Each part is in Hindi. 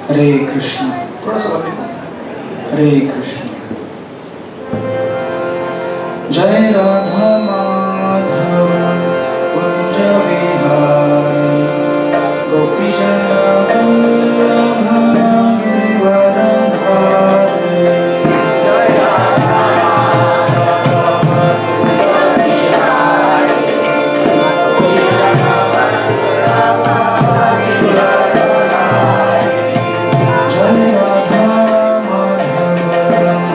हरे कृष्ण। थोड़ा सा हरे कृष्ण। जय राधा माधव कुंज विहारी गोपी जन वल्लभ गिरिवरधारी। जय राधा माधव कुंज विहारी गोपी जन वल्लभ गिरिवरधारी। जय राधा माधव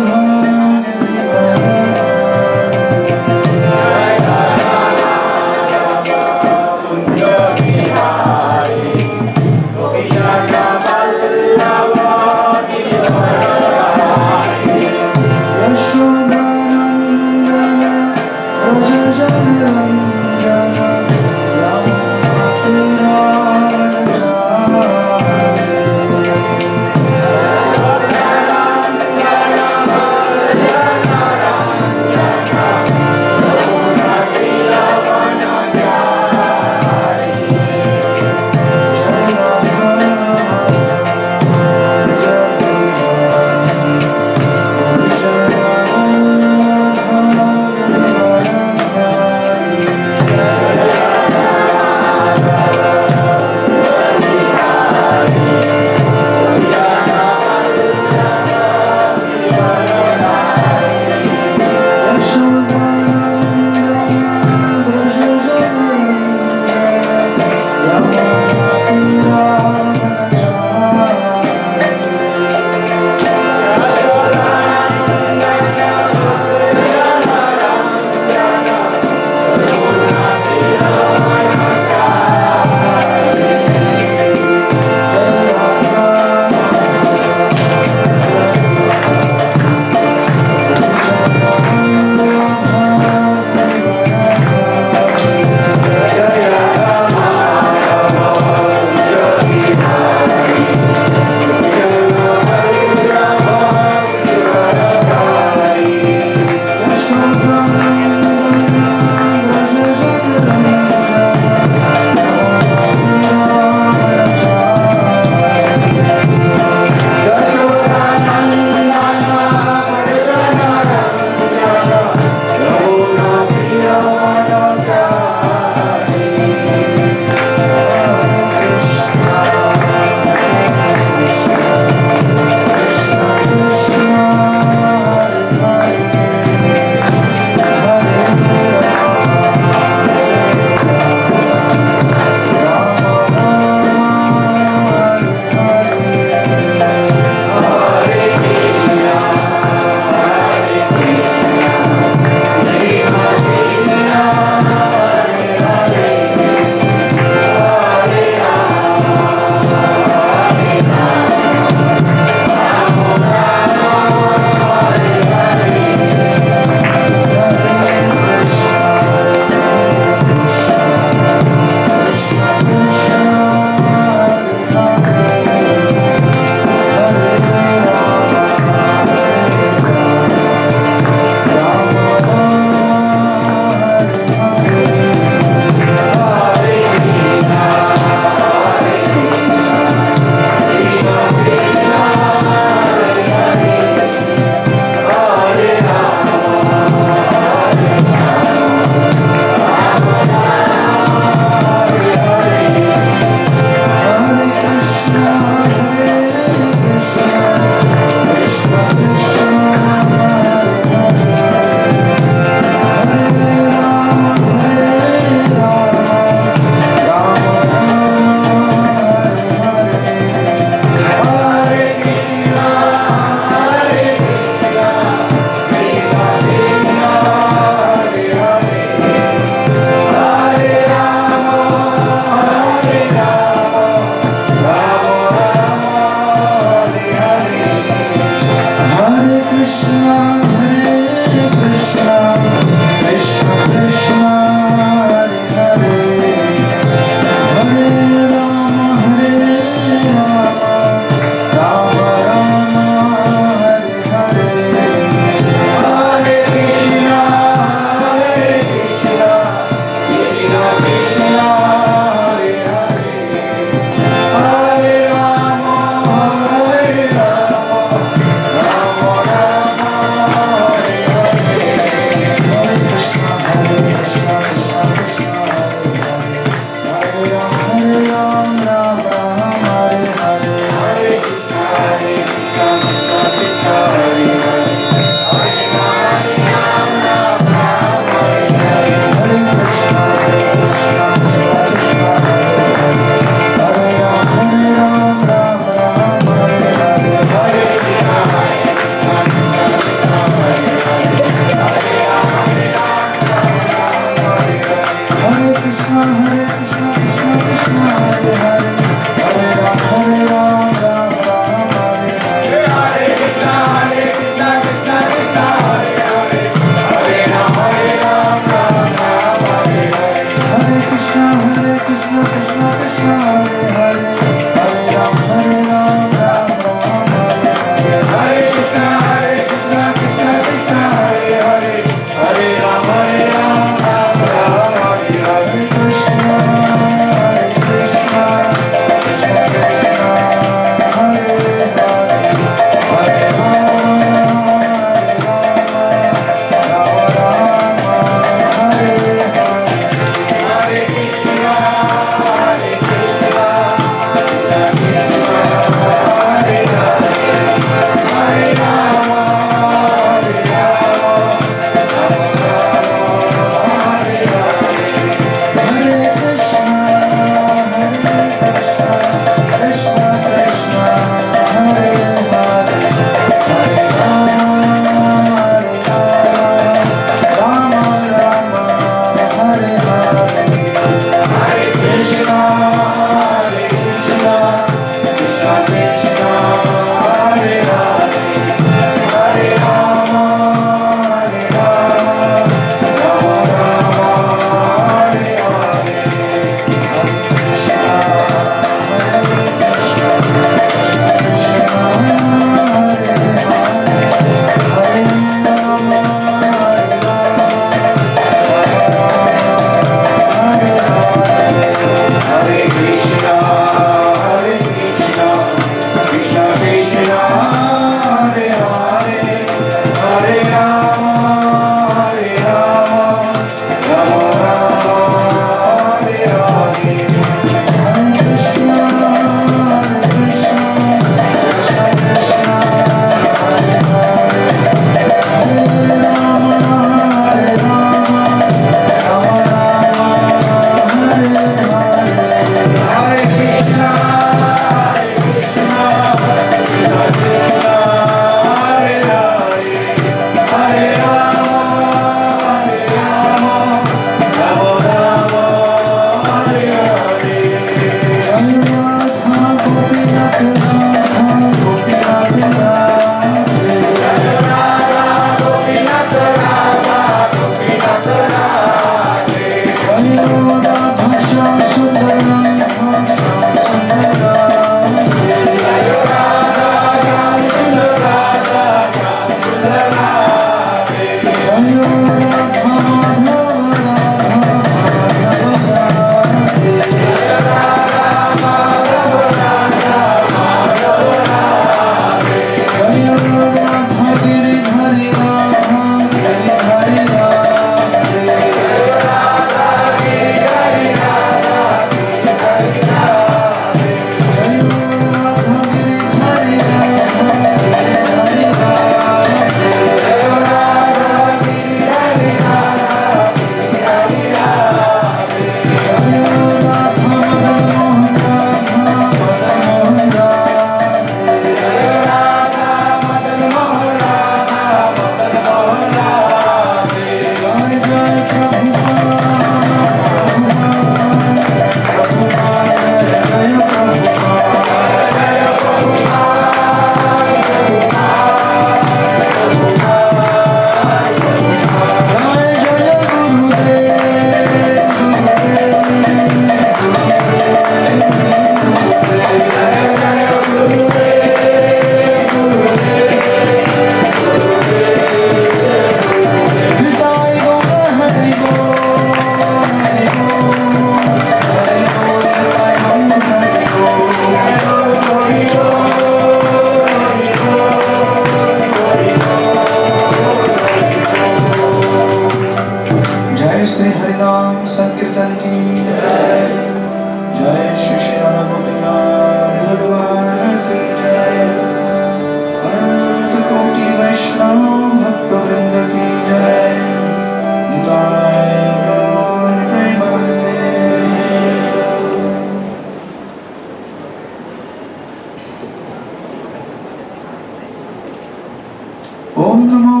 ओम नमो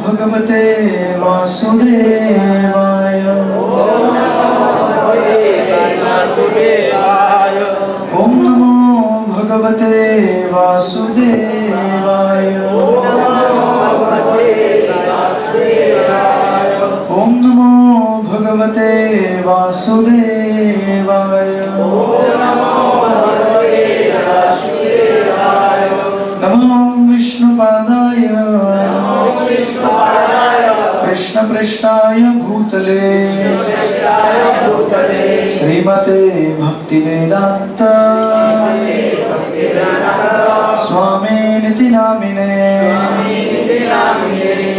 भगवते वासुदेवाय। ओम नमो भगवते वासुदेवाय। ओम नमो भगवते वासुदेवाय। नमो विष्णुपादाय कृष्णपृष्ठाय भूतले श्रीमते भक्तिवेदांत स्वामिनिति नामिने।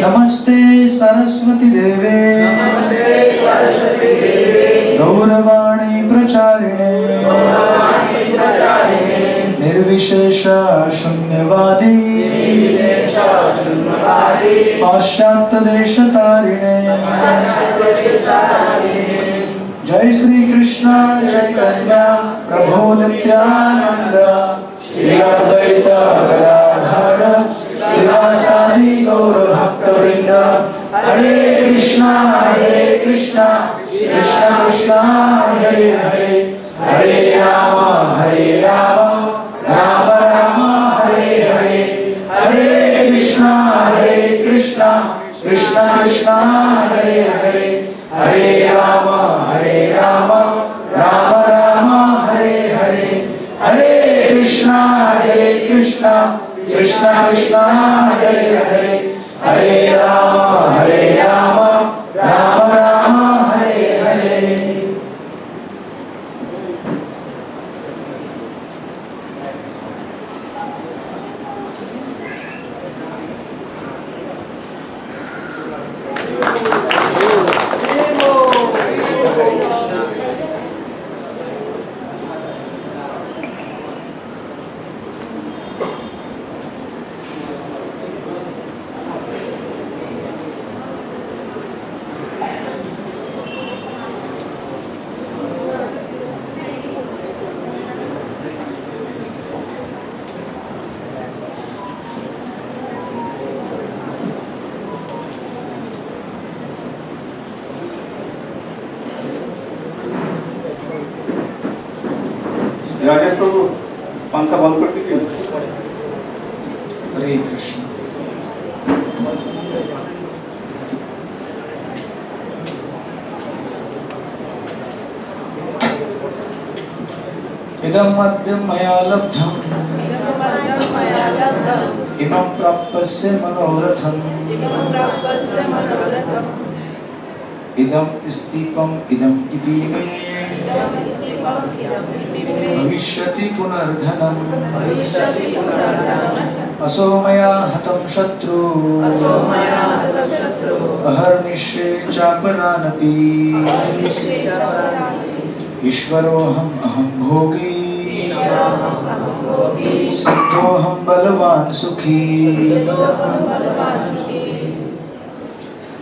नमस्ते सरस्वती देवे गौरवाणी प्रचारिणे निर्विशेष शून्यवादी पाश्चात्य देश तारिणे। जय श्री कृष्ण चैतन्य प्रभु नित्यानंद श्री अद्वैत गदाधर श्रीवासादि गौर भक्तवृंद। हरे कृष्णा कृष्ण कृष्ण हरे हरे हरे राम राम राम हरे हरे। हरे कृष्णा कृष्ण कृष्ण हरे हरे हरे राम राम राम हरे हरे। हरे कृष्णा कृष्ण कृष्ण हरे हरे हरे राम राम राम हरे हरे। राजेश प्रभु पंखा बंद कर दीजिए। हरे कृष्ण। इदं मद्यं मया लब्धं इमं प्राप्तस्य मनोरथम्। इदं स्तूपम् इदं इति मे भविष्यति पुनर्धनम्। असो मया हतं शत्रु अहर्निशे चापरानपि। ईश्वरोऽहम् अहं भोगी सिद्धोऽहं बलवान् सुखी।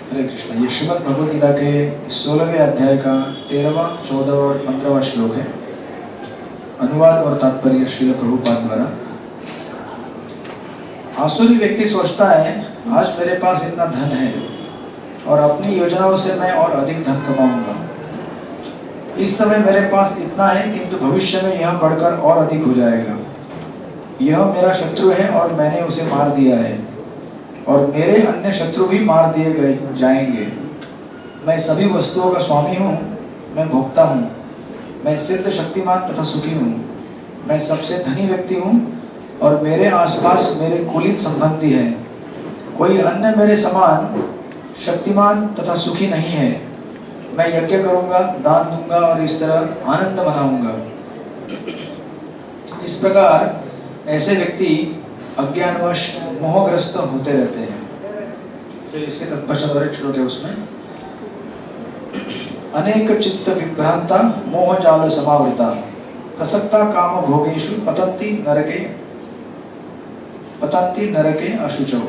हरे कृष्ण। ये श्रीमद् भगवद गीता के 16वें अध्याय का 13वां, 14वां और 15वां श्लोक है। अनुवाद और तात्पर्य श्रील प्रभुपाद द्वारा। आसुरी व्यक्ति सोचता है आज मेरे पास इतना धन है और अपनी योजनाओं से मैं और अधिक धन कमाऊंगा। इस समय मेरे पास इतना है किंतु भविष्य में यह बढ़कर और अधिक हो जाएगा। यह मेरा शत्रु है और मैंने उसे मार दिया है और मेरे अन्य शत्रु भी मार दिए गए जाएंगे। मैं सभी वस्तुओं का स्वामी हूँ, मैं भोक्ता हूँ, मैं सिद्ध शक्तिमान तथा सुखी हूँ, मैं सबसे धनी व्यक्ति हूँ और मेरे आसपास मेरे कुलीन संबंधी हैं। कोई अन्य मेरे समान शक्तिमान तथा सुखी नहीं है। मैं यज्ञ करूँगा, दान दूंगा और इस तरह आनंद मनाऊंगा। इस प्रकार ऐसे व्यक्ति अज्ञानवश मोहग्रस्त होते रहते हैं। फिर इसके तत्पश्चात और एक श्लोक है, उसमें अनेक चित्त विभ्रांता मोह जाल समावृता प्रसक्ता काम भोगेषु पतंती नरके अशुचो।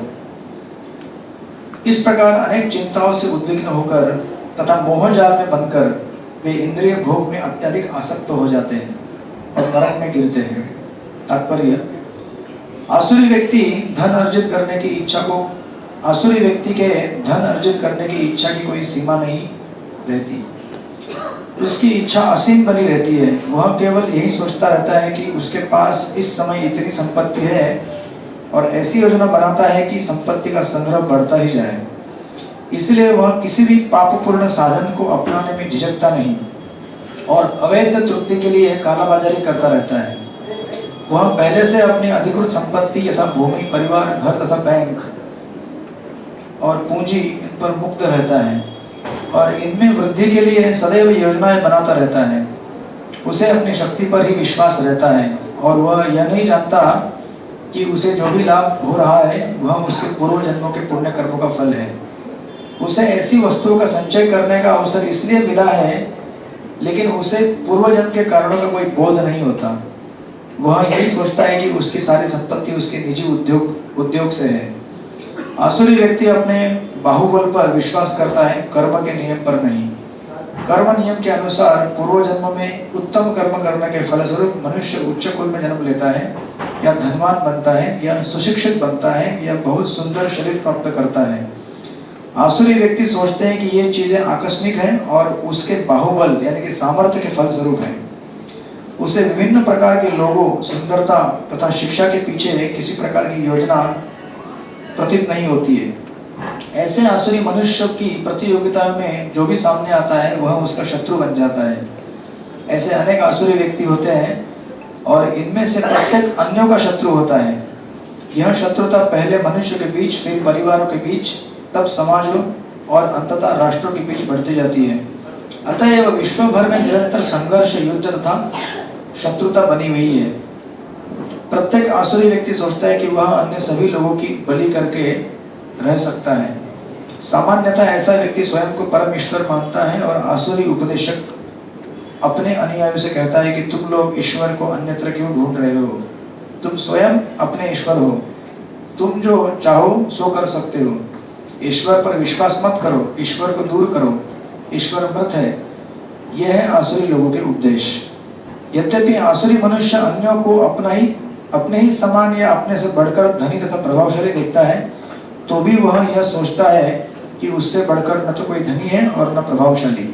इस प्रकार अनेक चिंताओं से उद्विग्न होकर तथा मोह जाल में बनकर वे इंद्रिय भोग में अत्यधिक आसक्त हो जाते हैं और नरक में गिरते हैं। तात्पर्य, आसुरी व्यक्ति धन अर्जित करने की इच्छा को आसुरी व्यक्ति के धन अर्जित करने की इच्छा की कोई सीमा नहीं रहती। उसकी इच्छा असीम बनी रहती है। वह केवल यही सोचता रहता है कि उसके पास इस समय इतनी संपत्ति है और ऐसी योजना बनाता है कि संपत्ति का संग्रह बढ़ता ही जाए। इसलिए वह किसी भी पापपूर्ण साधन को अपनाने में झिझकता नहीं और अवैध तृप्ति के लिए कालाबाजारी करता रहता है। वह पहले से अपनी अधिकृत संपत्ति यथा भूमि, परिवार, घर तथा बैंक और पूंजी इन पर मुक्त रहता है और इनमें वृद्धि के लिए सदैव योजनाएं बनाता रहता है। उसे अपनी शक्ति पर ही विश्वास रहता है और वह यह नहीं जानता कि उसे जो भी लाभ हो रहा है वह उसके पूर्व जन्मों के पुण्य कर्मों का फल है। उसे ऐसी वस्तुओं का संचय करने का अवसर इसलिए मिला है, लेकिन उसे पूर्व जन्म के कारणों का कोई बोध नहीं होता। वह यही सोचता है कि उसकी सारी संपत्ति उसके निजी उद्योग से है। आसुरी व्यक्ति अपने बाहुबल पर विश्वास करता है, कर्म के नियम पर नहीं। कर्म नियम के अनुसार पूर्व जन्म में उत्तम कर्म करने के फलस्वरूप मनुष्य उच्च कुल में जन्म लेता है, या धनवान बनता है, या सुशिक्षित बनता है, या बहुत सुंदर शरीर प्राप्त करता है। आसुरी व्यक्ति सोचते हैं कि ये चीजें आकस्मिक हैं और उसके बाहुबल यानी कि सामर्थ्य के फलस्वरूप हैं। उसे विभिन्न प्रकार के लोगों, सुंदरता तथा शिक्षा के पीछे किसी प्रकार की योजना प्रतीत नहीं होती है। ऐसे आसुरी मनुष्य की प्रतियोगिता में जो भी सामने आता है वह उसका शत्रु बन जाता है। ऐसे अनेक आसुरी व्यक्ति होते हैं और इनमें से प्रत्येक अन्यों का शत्रु होता है। यह शत्रुता पहले मनुष्य के बीच, फिर परिवारों के बीच, तब समाजों और अंततः राष्ट्रों के बीच बढ़ती जाती है। अतएव विश्व भर में निरंतर संघर्ष, युद्ध तथा शत्रुता बनी हुई है। प्रत्येक आसुरी व्यक्ति सोचता है कि वह अन्य सभी लोगों की बलि करके रह सकता है। सामान्यतः ऐसा व्यक्ति स्वयं को परम ईश्वर मानता है और आसुरी उपदेशक अपने अनुयायियों से कहता है कि तुम लोग ईश्वर को अन्यत्र क्यों ढूंढ रहे हो? तुम स्वयं अपने ईश्वर हो। तुम जो चाहो सो कर सकते हो। ईश्वर पर विश्वास मत करो, ईश्वर को दूर करो, ईश्वर मृत है। यह है आसुरी लोगों के उपदेश। यद्यपि आसुरी मनुष्य अन्यों को अपने ही समान या अपने से बढ़कर धनी तथा प्रभावशाली देखता है, तो भी वह यह सोचता है कि उससे बढ़कर न तो कोई धनी है और न प्रभावशाली।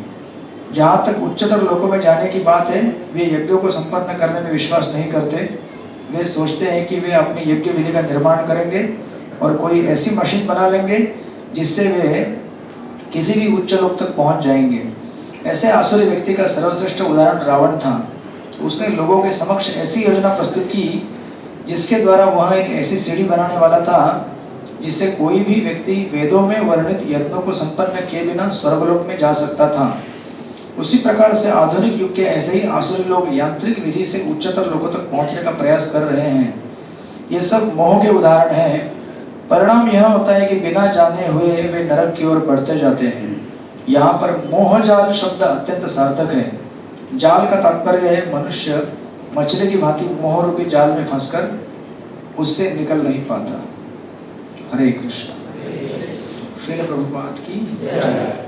जहाँ तक उच्चतर लोकों में जाने की बात है, वे यज्ञों को संपन्न करने में विश्वास नहीं करते। वे सोचते हैं कि वे अपनी यज्ञ विधि का निर्माण करेंगे और कोई ऐसी मशीन बना लेंगे जिससे वे किसी भी उच्च लोक तक पहुंच जाएंगे। ऐसे आसुरी व्यक्ति का सर्वश्रेष्ठ उदाहरण रावण था। उसने लोगों के समक्ष ऐसी योजना प्रस्तुत की जिसके द्वारा वह एक ऐसी सीढ़ी बनाने वाला था जिससे कोई भी व्यक्ति वेदों में वर्णित यत्नों को संपन्न किए बिना स्वर्गलोक में जा सकता था। उसी प्रकार से आधुनिक युग के ऐसे ही आसुरी लोग यांत्रिक विधि से उच्चतर लोगों तक पहुंचने का प्रयास कर रहे हैं। ये सब मोह के उदाहरण हैं। परिणाम यह होता है कि बिना जाने हुए वे नरक की ओर बढ़ते जाते हैं। यहाँ पर मोहजाल शब्द अत्यंत सार्थक है। जाल का तात्पर्य है मनुष्य मछली की भांति मोह रूपी जाल में फंसकर उससे निकल नहीं पाता। हरे कृष्ण। श्रील प्रभुपाद की जय।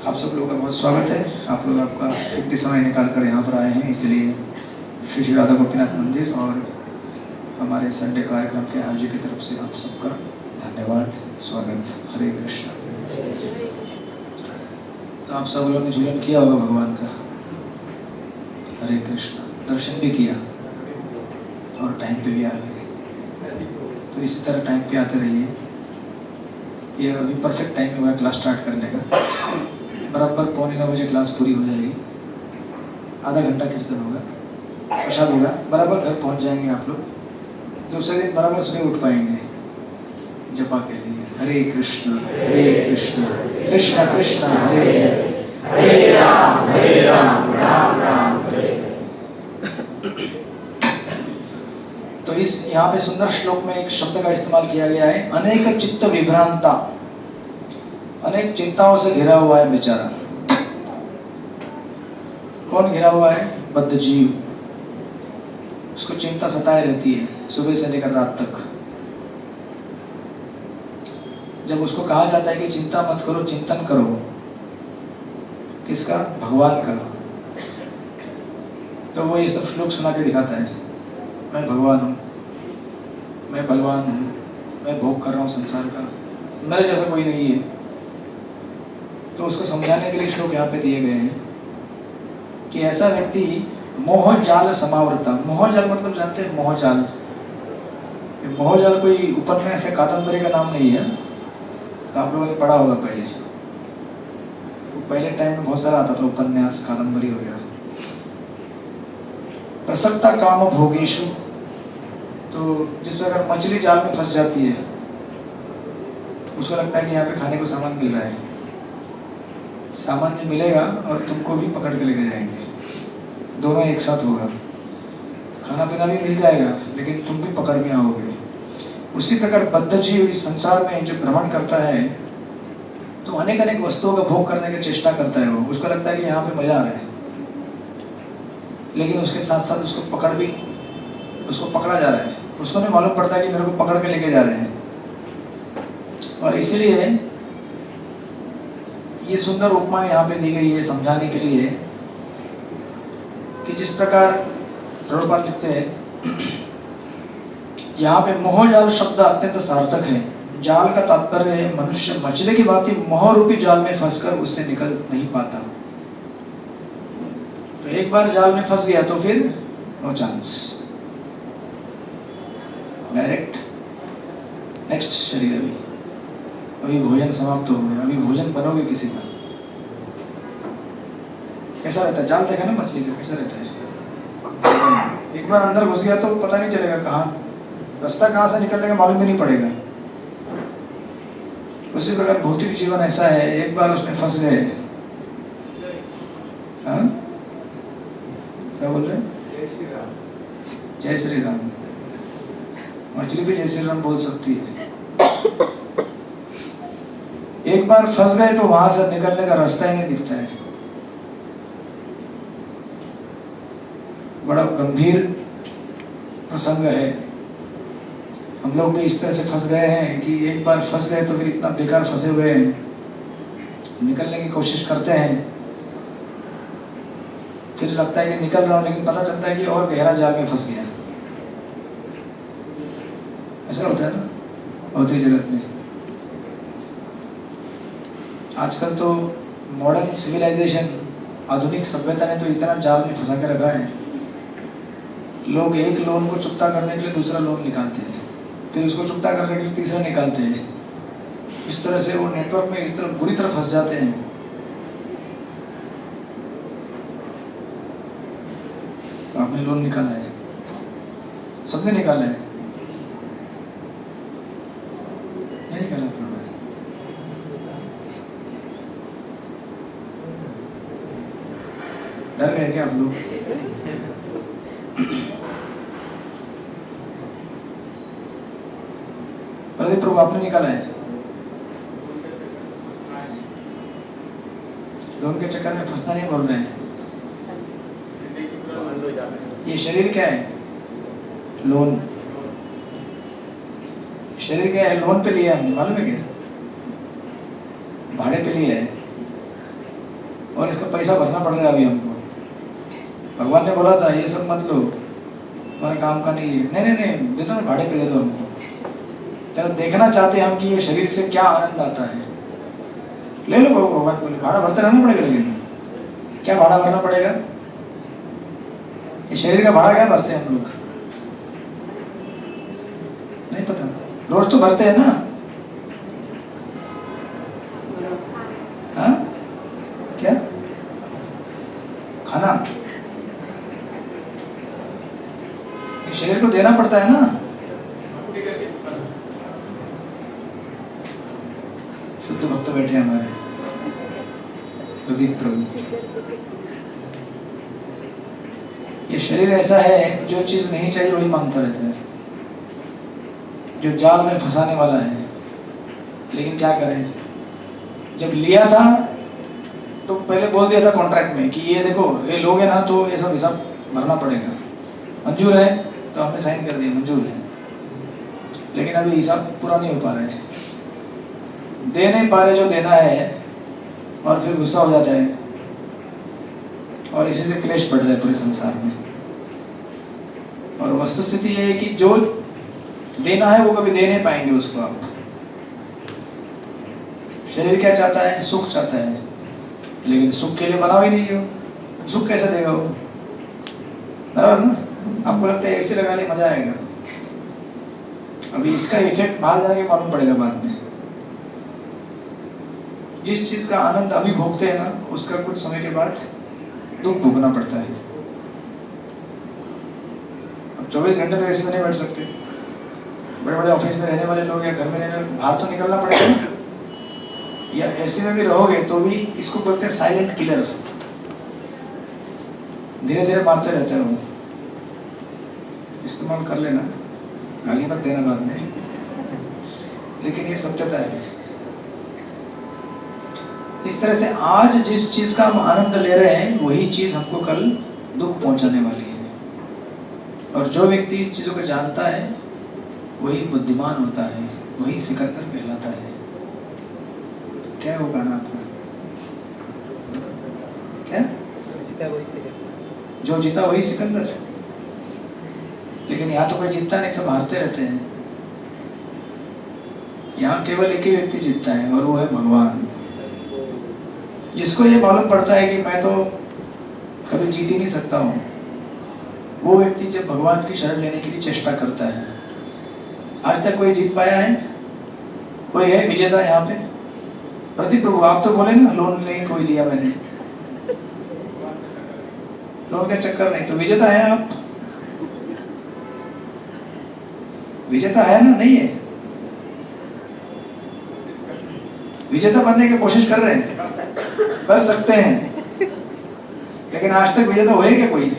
आप सब लोगों का बहुत स्वागत है। आप लोग आपका कीमती समय निकाल कर यहाँ पर आए हैं, इसलिए श्री श्री राधा गोपीनाथ मंदिर और हमारे संडे कार्यक्रम के आयोजक की तरफ से आप सबका धन्यवाद, स्वागत। हरे कृष्ण। तो आप सब लोगों ने झूलन किया होगा भगवान का। हरे कृष्ण। दर्शन भी किया और टाइम पे भी आ गए। तो इसी तरह टाइम पे आते रहिए। ये अभी परफेक्ट टाइम हुआ क्लास स्टार्ट करने का। बराबर 8:45 बजे क्लास पूरी हो जाएगी। आधा घंटा कीर्तन होगा, प्रसाद होगा, बराबर घर पहुंच जाएंगे आप लोग। दूसरे दिन बराबर सुबह उठ पाएंगे जपा के लिए। हरे कृष्ण कृष्ण कृष्ण हरे हरे, हरे राम राम राम हरे। तो इस यहाँ पे सुंदर श्लोक में एक शब्द का इस्तेमाल किया गया है, अनेक चित्त विभ्रांता। अनेक चिंताओं से घिरा हुआ है बेचारा। कौन घिरा हुआ है? बद्ध जीव। उसको चिंता सताए रहती है सुबह से लेकर रात तक। जब उसको कहा जाता है कि चिंता मत करो, चिंतन करो, किसका? भगवान का, तो वो ये सब श्लोक सुना के दिखाता है, मैं भगवान हूँ, मैं बलवान हूँ, मैं भोग कर रहा हूँ संसार का, मेरे जैसा कोई नहीं है। तो उसको समझाने के लिए श्लोक यहाँ पे दिए गए हैं कि ऐसा व्यक्ति मोह जाल समावृता। मोह जाल मतलब जानते हैं मोह जाल? मोह जाल कोई उपन्यास या कादम्बरी का नाम नहीं है, तो आप लोगों ने पढ़ा होगा पहले। तो पहले टाइम में बहुत सारा आता था उपन्यास कादम्बरी वगैरह। प्रसक्ता काम भोगेशु, तो जिस प्रकार मछली जाल में फंस जाती है, उसको लगता है कि यहाँ पे खाने को सामान मिल रहा है, सामान भी मिलेगा और तुमको भी पकड़ के लेके जाएंगे, दोनों एक साथ होगा, खाना पीना भी मिल जाएगा लेकिन तुम भी पकड़ में आओगे। उसी प्रकार बद्ध जीव इस संसार में जब भ्रमण करता है तो अनेक अनेक वस्तुओं का भोग करने की चेष्टा करता है। वो उसको लगता है कि यहाँ पे मजा आ रहा है, लेकिन उसके साथ साथ उसको पकड़ा जा रहा है। उसको नहीं मालूम पड़ता कि मेरे को पकड़ के लेके जा रहे हैं। और इसीलिए ये सुंदर उपमा यहाँ पे दी गई है समझाने के लिए कि जिस प्रकार प्रभुपाद लिखते हैं यहाँ पे मोह जाल शब्द अत्यंत सार्थक है। जाल का तात्पर्य है मनुष्य मछली की भांति मोह रूपी जाल में फंसकर उससे निकल नहीं पाता। तो एक बार जाल में फंस गया तो फिर नो चांस, डायरेक्ट नेक्स्ट शरीर। अभी भोजन समाप्त हो गया, अभी भोजन बनोगे किसी का। कैसा रहता है जाल? देखा ना मछली का कैसा रहता है? एक बार अंदर घुस गया तो पता नहीं चलेगा कहाँ रास्ता, कहाँ से निकलने का मालूम भी नहीं पड़ेगा। उसी प्रकार भौतिक जीवन ऐसा है, एक बार उसमें फंस गए। हाँ क्या बोल रहे? जय श्री राम। मछली भी जय श्री राम बोल सकती है। एक बार फंस गए तो वहां से निकलने का रास्ता ही नहीं दिखता है। बड़ा गंभीर प्रसंग है। हम लोग भी इस तरह से फंस गए हैं कि एक बार फंस गए तो फिर इतना बेकार फंसे हुए हैं, निकलने की कोशिश करते हैं, फिर लगता है कि निकल रहा हूं लेकिन पता चलता है कि और गहरा जाल में फंस गया। ऐसा होता है ना भौतिक जगत में। आजकल तो मॉडर्न सिविलाइजेशन, आधुनिक सभ्यता ने तो इतना जाल में फंसा के रखा है, लोग एक लोन को चुकता करने के लिए दूसरा लोन निकालते हैं, फिर उसको चुकता करने के लिए तीसरा निकालते हैं। इस तरह से वो नेटवर्क में इस तरह बुरी तरह फंस जाते हैं। आपने लोन निकाला है, सबने निकाला है, नहीं निकाला आपने? डर गए क्या आप लोग? प्रदीप प्रभु आपने निकाला है? लोन के चक्कर में फंसना नहीं बोल रहे हैं। ये शरीर क्या है? लोन। शरीर क्या है? लोन पे लिया हमने, मालूम है क्या? भाड़े पे लिया है और इसका पैसा भरना पड़ रहा है अभी हमको। भगवान ने बोला था ये सब मत लो, तुम्हारे काम का नहीं है। नहीं नहीं नहीं, दे दो ना, भाड़े पे दे दो हमको। जरा देखना चाहते हैं हम कि ये शरीर से क्या आनंद आता है। ले लो भगवान बोले, भाड़ा भरते रहना पड़ेगा। लेकिन क्या भाड़ा भरना पड़ेगा? ये शरीर का भाड़ा क्या भरते हैं हम लोग? नहीं पता, रोज तो भरते हैं ना। हाँ क्या खाना? ये शरीर को देना पड़ता है ना। शुद्ध भक्त बैठे हैं हमारे प्रदीप प्रभु। ये शरीर ऐसा है जो चीज नहीं चाहिए वही मांगता रहता है, जो जाल में फंसाने वाला है। लेकिन क्या करें, जब लिया था तो पहले बोल दिया था कॉन्ट्रैक्ट में कि ये देखो ये लोगे ना तो ये सब हिसाब भरना पड़ेगा, मंजूर है तो हमने साइन कर दिया, मंजूर है। लेकिन अभी हिसाब पूरा नहीं हो पा रहा है, दे नहीं पा रहे जो देना है, और फिर गुस्सा हो जाता है और इसी से क्लेश बढ़ रहा है पूरे संसार में। और वस्तुस्थिति ये है कि जो देना है वो कभी दे नहीं पाएंगे उसको आप। शरीर क्या चाहता है? सुख चाहता है, लेकिन सुख के लिए बना ही नहीं हो, सुख कैसे देगा वो? बराबर ना? आपको लगता है ऐसे लगा ले मजा आएगा, अभी इसका इफेक्ट बाहर जाके मालूम पड़ेगा बाद में। जिस चीज का आनंद अभी भोगते हैं ना, उसका कुछ समय के बाद दुख भोगना पड़ता है। अब 24 घंटे तो ऐसे में नहीं बैठ सकते, बड़े बड़े ऑफिस में रहने वाले लोग या घर में रहने, बाहर तो निकलना पड़ेगा ना। या ऐसे में भी रहोगे तो भी इसको बोलते हैं साइलेंट किलर, धीरे धीरे मारते रहते हैं वो। इस्तेमाल कर लेना, गाली मत देना बाद में, लेकिन ये सत्यता है। इस तरह से आज जिस चीज का हम आनंद ले रहे हैं वही चीज हमको कल दुख पहुंचाने वाली है। और जो व्यक्ति इस चीजों को जानता है वही बुद्धिमान होता है, वही सिकंदर कहलाता है। क्या है वो गाना आपका? क्या? जो जीता वही सिकंदर। लेकिन यहाँ तो कोई जीतता नहीं, सब हारते रहते हैं। यहाँ केवल एक ही व्यक्ति जीतता है और वो है भगवान। जिसको ये मालूम पड़ता है कि मैं तो कभी जीत ही नहीं सकता हूँ, वो व्यक्ति जब भगवान की शरण लेने के लिए चेष्टा करता है। आज तक कोई जीत पाया है? कोई है विजेता यहाँ पे? प्रदीप प्रभु आप तो बोले ना लोन नहीं कोई लिया मैंने, लोन का चक्कर नहीं, तो विजेता है आप? विजेता है ना? नहीं है? विजेता बनने की कोशिश कर रहे हैं, कर सकते हैं, लेकिन आज तक विजेता हुए क्या कोई?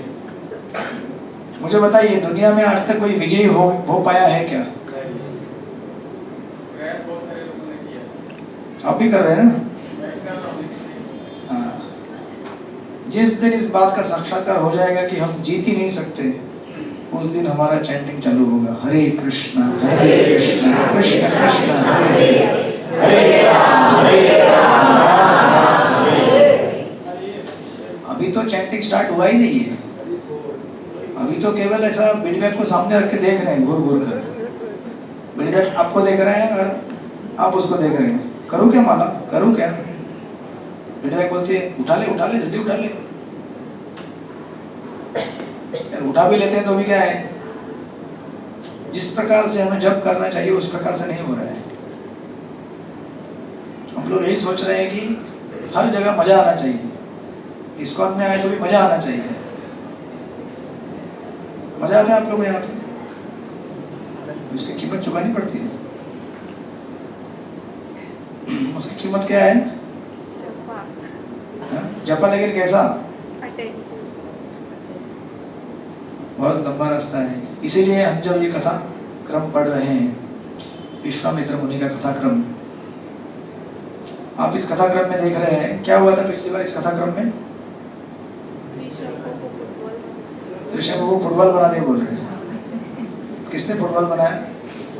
मुझे बताइए, दुनिया में आज तक कोई विजयी हो पाया है क्या? आप भी कर रहे हैं ना? हाँ। जिस दिन इस बात का साक्षात्कार हो जाएगा कि हम जीत ही नहीं सकते, उस दिन हमारा चैंटिंग चालू होगा, हरे कृष्णा कृष्ण कृष्ण हरे हरे राम राम हरे। अभी तो चैंटिंग स्टार्ट हुआ ही नहीं है, अभी तो केवल ऐसा फीडबैक को सामने रख के देख रहे हैं, घूर घूर कर। फीडबैक आपको देख रहे हैं और आप उसको देख रहे हैं। करूँ क्या माला, करूँ क्या? फीडबैक बोलती है उठा ले जल्दी उठा ले। यार उठा भी लेते हैं तो भी क्या है, जिस प्रकार से हमें जप करना चाहिए उस प्रकार से नहीं हो रहा है। हम लोग यही सोच रहे हैं कि हर जगह मजा आना चाहिए, इस्कॉन में आए तो भी मजा आना चाहिए। मजा आता है आप लोग यहाँ पे? उसकी कीमत चुकानी पड़ती है। उसकी कीमत क्या है? जपा, लेकिन कैसा? बहुत लंबा रास्ता है। इसीलिए हम जब ये कथा क्रम पढ़ रहे हैं, विश्वामित्र मुनि का कथा क्रम, आप इस कथा क्रम में देख रहे हैं क्या हुआ था पिछली बार इस कथा क्रम में? ऋषभ को फुटबॉल बना दिया बोल रहे हैं। किसने फुटबॉल बनाया?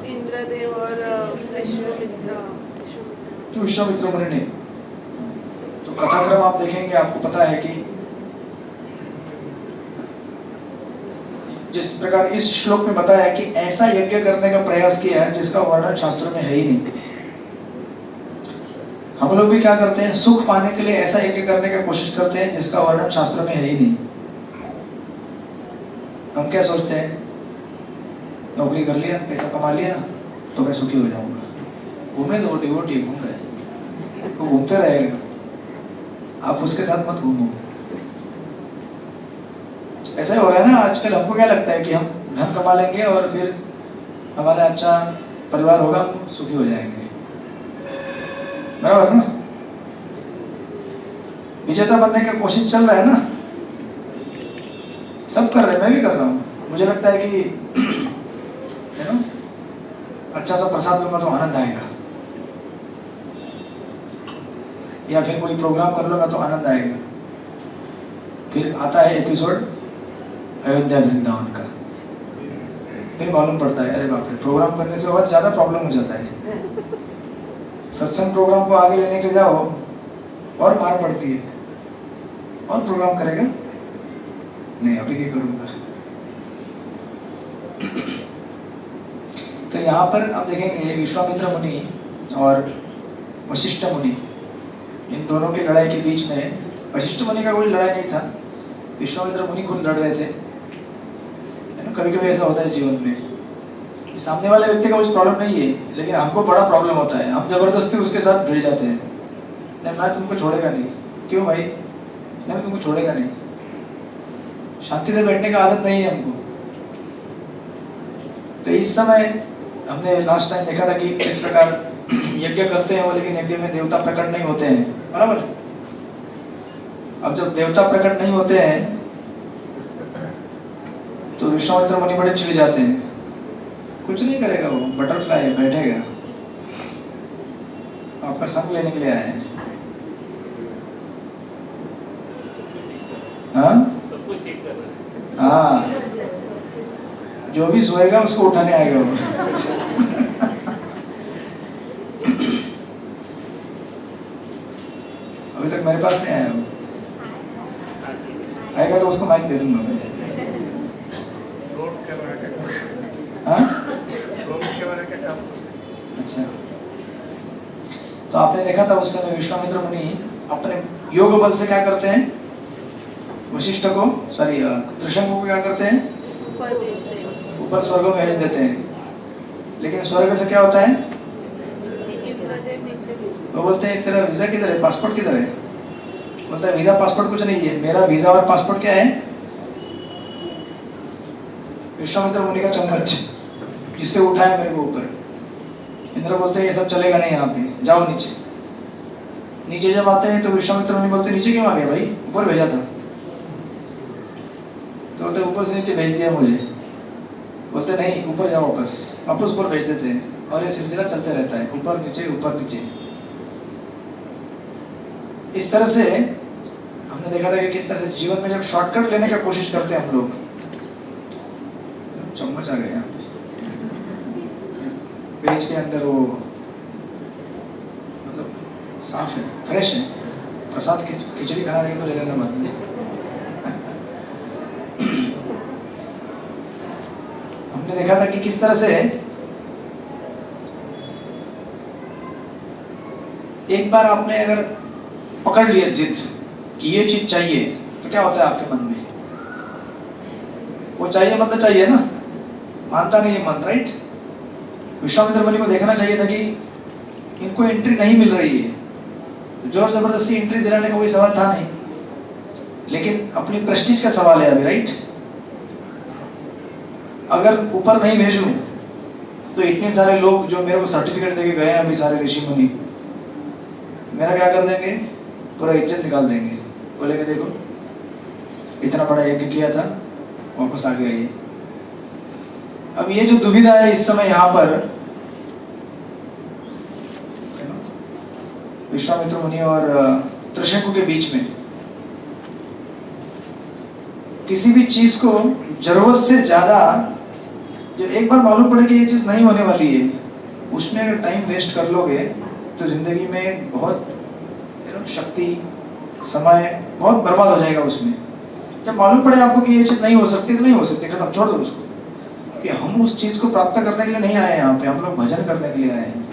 इंद्रदेव और विश्वामित्र मुनि ने। तो कथाक्रम आप देखेंगे, आपको पता है कि जिस प्रकार इस श्लोक में बताया कि ऐसा यज्ञ करने का प्रयास किया है जिसका वर्णन शास्त्रों में है ही नहीं। हम लोग भी क्या करते हैं, सुख पाने के लिए ऐसा यज्ञ करने की कोशिश करते हैं जिसका वर्णन शास्त्रों में है ही नहीं। हम क्या सोचते हैं, नौकरी कर लिया, पैसा कमा लिया तो मैं सुखी हो जाऊंगा। घूमने दो, डिवोटी घूम रहे हैं, वो घूमते रहेगा, आप उसके साथ मत घूमो। ऐसा ही हो रहा है ना आजकल। हमको क्या लगता है कि हम धन कमा लेंगे और फिर हमारा अच्छा परिवार होगा, हम सुखी हो जाएंगे, बराबर ना? विजेता बनने की कोशिश चल रहा है ना, सब कर रहे हैं, मैं भी कर रहा हूँ। मुझे लगता है कि है ना, अच्छा सा प्रसाद लूंगा तो आनंद आएगा, या फिर कोई प्रोग्राम कर लूंगा तो आनंद आएगा। फिर आता है एपिसोड अयोध्या वृंदावन का, फिर मालूम पड़ता है अरे बाप रे, प्रोग्राम करने से बहुत ज़्यादा प्रॉब्लम हो जाता है। सत्संग प्रोग्राम को आगे लेने के जाओ और मार पड़ती है, और प्रोग्राम करेगा नहीं, अभी क्या करूँगा। तो यहाँ पर आप देखेंगे विश्वामित्र मुनि और वशिष्ठ मुनि, इन दोनों की लड़ाई के बीच में वशिष्ठ मुनि का कोई लड़ाई नहीं था, विश्वामित्र मुनि खुद लड़ रहे थे। कभी कभी ऐसा होता है जीवन में, सामने वाले व्यक्ति का कुछ प्रॉब्लम नहीं है लेकिन हमको बड़ा प्रॉब्लम होता है, हम जबरदस्ती उसके साथ भिड़ जाते हैं। नहीं मैं तुमको छोड़ेगा नहीं। क्यों भाई? नहीं मैं तुमको छोड़ेगा नहीं। शांति से बैठने का आदत नहीं है हमको। तो इस समय हमने लास्ट टाइम देखा था कि किस प्रकार यज्ञ करते हैं वो, लेकिन यज्ञ में देवता प्रकट नहीं होते हैं, बराबर। अब जब देवता प्रकट नहीं होते हैं तो विश्वामित्र मुनि बड़े चिढ़ जाते हैं। कुछ नहीं करेगा वो, बटरफ्लाई है, बैठेगा, आपका संग लेने के लिए आया है। हाँ हाँ, जो भी सोएगा उसको उठाने आएगा वो। अभी तक मेरे पास नहीं आया वो, आएगा तो उसको माइक दे दूंगा मैं। हाँ? अच्छा, तो आपने देखा था उस समय विश्वामित्र मुनि अपने योग बल से क्या करते हैं, वशिष्ठ को त्रिशंकु को क्या करते हैं, ऊपर स्वर्ग में भेज देते हैं। लेकिन स्वर्ग से क्या होता है, वो बोलते हैं तेरा वीजा किधर है, पासपोर्ट किधर है? बोलता है वीजा पासपोर्ट कुछ नहीं है, मेरा वीजा और पासपोर्ट क्या है, विश्वामित्र मुनि का चम्मच, जिससे उठाया मेरे को ऊपर। इंद्र बोलते हैं ये सब चलेगा नहीं, यहाँ पे जाओ नीचे। नीचे जब आते हैं तो विश्वामित्र मुनि बोलते नीचे क्यों आ गया भाई, ऊपर भेजा था। तो बोलते ऊपर से नीचे भेज दिया मुझे। बोलते नहीं ऊपर जाओ, वापस ऊपर भेज देते हैं, और ये सिलसिला चलते रहता है, ऊपर नीचे ऊपर नीचे। इस तरह से हमने देखा था कि किस तरह से जीवन में जब शॉर्टकट लेने का कोशिश करते हैं हम लोग। चम्मच आ गया पेज के अंदर, वो मतलब साफ है, फ्रेश है। प्रसाद खिचड़ी खाना रहेगा तो ले लेना बाद में। हमने देखा था कि किस तरह से एक बार आपने अगर पकड़ लिया जिद कि ये चीज चाहिए, तो क्या होता है आपके मन में, वो चाहिए मतलब चाहिए ना, मानता नहीं है मन, राइट। विश्वामित्र मुनि को देखना चाहिए था कि इनको एंट्री नहीं मिल रही है, जोर जबरदस्ती एंट्री दिलाने का कोई सवाल था नहीं, लेकिन अपनी प्रेस्टीज का सवाल है अभी, राइट। अगर ऊपर नहीं भेजूं तो इतने सारे लोग जो मेरे को सर्टिफिकेट देके गए हैं अभी, सारे ऋषि मुनि, मेरा क्या कर देंगे, पूरा इज्जत निकाल देंगे। बोलेंगे देखो इतना बड़ा यज्ञ किया था, वापस आ गया ये। अब ये जो दुविधा है इस समय यहाँ पर विश्वामित्र मुनि और त्रिशंकु के बीच में, किसी भी चीज को जरूरत से ज्यादा जब एक बार मालूम पड़े कि ये चीज नहीं होने वाली है, उसमें अगर टाइम वेस्ट कर लोगे तो जिंदगी में बहुत शक्ति, समय बहुत बर्बाद हो जाएगा उसमें। जब मालूम पड़े आपको कि ये चीज नहीं हो सकती तो नहीं हो सकती, खत्म, छोड़ दो उसको। कि हम उस चीज को प्राप्त करने के लिए नहीं आए यहाँ पे, हम लोग भजन करने के लिए आए हैं।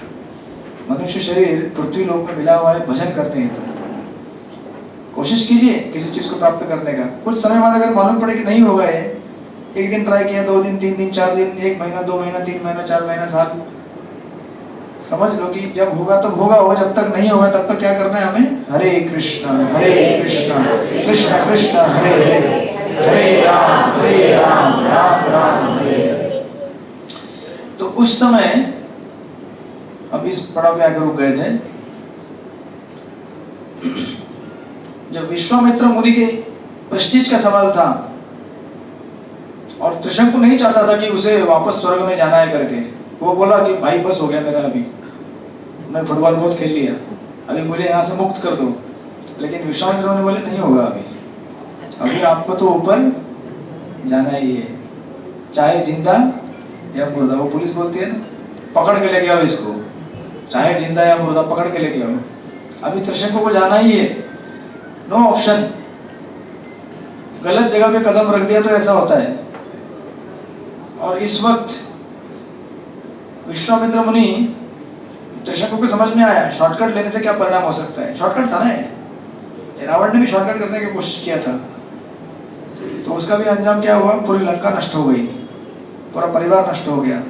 मनुष्य शरीर पृथ्वी लोक में मिला हुआ है भजन करने हेतु। कोशिश कीजिए किसी चीज को प्राप्त करने का, कुछ समय बाद अगर मालूम पड़े कि नहीं होगा ये, एक दिन ट्राई किया, 2 दिन, 3 दिन, 4 दिन, 1 महीना, 2 महीना, 3 महीना, 4 महीना, साल, समझ लो कि जब होगा तब होगा, और जब तक नहीं होगा तब तक क्या करना है हमें, हरे कृष्णा कृष्ण कृष्ण हरे हरे, हरे राम राम राम हरे हरे। तो उस समय अब इस पड़ाव पे आकर रुक गए थे जब विश्वामित्र मुनि के प्रेस्टीज का सवाल था, और त्रिशंकु नहीं चाहता था कि उसे वापस स्वर्ग में जाना है करके। वो बोला कि भाई बस हो गया मेरा, अभी मैं फुटबॉल बहुत खेल लिया, अभी मुझे यहाँ से मुक्त कर दो। लेकिन विश्वामित्र ने बोले नहीं होगा, अभी आपको तो ऊपर जाना ही है, चाहे जिंदा या मुर्दा। वो पुलिस बोलती है ना, पकड़ के लेके आओ इसको, चाहे जिंदा या मुर्दा पकड़ के लेके आओ। अभी त्रिशंकु को जाना ही है, नो ऑप्शन। गलत जगह पे कदम रख दिया तो ऐसा होता है। और इस वक्त विश्वामित्र मुनि त्रिशंकु को समझ में आया शॉर्टकट लेने से क्या परिणाम हो सकता है। शॉर्टकट था ना ये, रावण ने भी शॉर्टकट करने की कोशिश किया था, तो उसका भी अंजाम क्या हुआ, पूरी लंका नष्ट हो गई, पूरा परिवार नष्ट हो गया।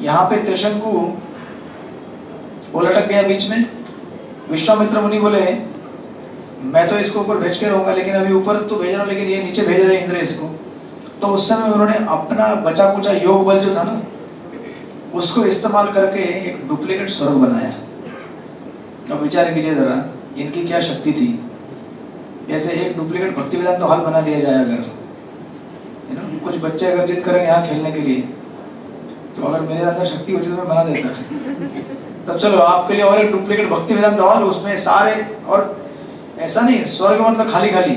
यहाँ पे त्रिशंकु वो लटक गया बीच में। विश्वामित्र मुनि बोले मैं तो इसको ऊपर भेज के रहूंगा, लेकिन अभी ऊपर तो भेज रहा हूँ, लेकिन ये नीचे भेज रहे इंद्र इसको। तो उस समय उन्होंने अपना बचा कुचा योग बल जो था ना, उसको इस्तेमाल करके एक डुप्लीकेट स्वर्ग बनाया। अब विचार कीजिए जरा, इनकी क्या शक्ति थी। ऐसे एक डुप्लीकेट भक्ति वेदांत तो हॉल बना दिया जाए अगर, है ना, कुछ बच्चे अगर जिद करेंगे यहाँ खेलने के लिए, तो अगर मेरे अंदर शक्ति होती तो मैं बना देता। तब चलो आपके लिए और एक डुप्लीकेट भक्ति वेदांत हॉल, उसमें सारे, और ऐसा नहीं स्वर्ग मतलब खाली खाली,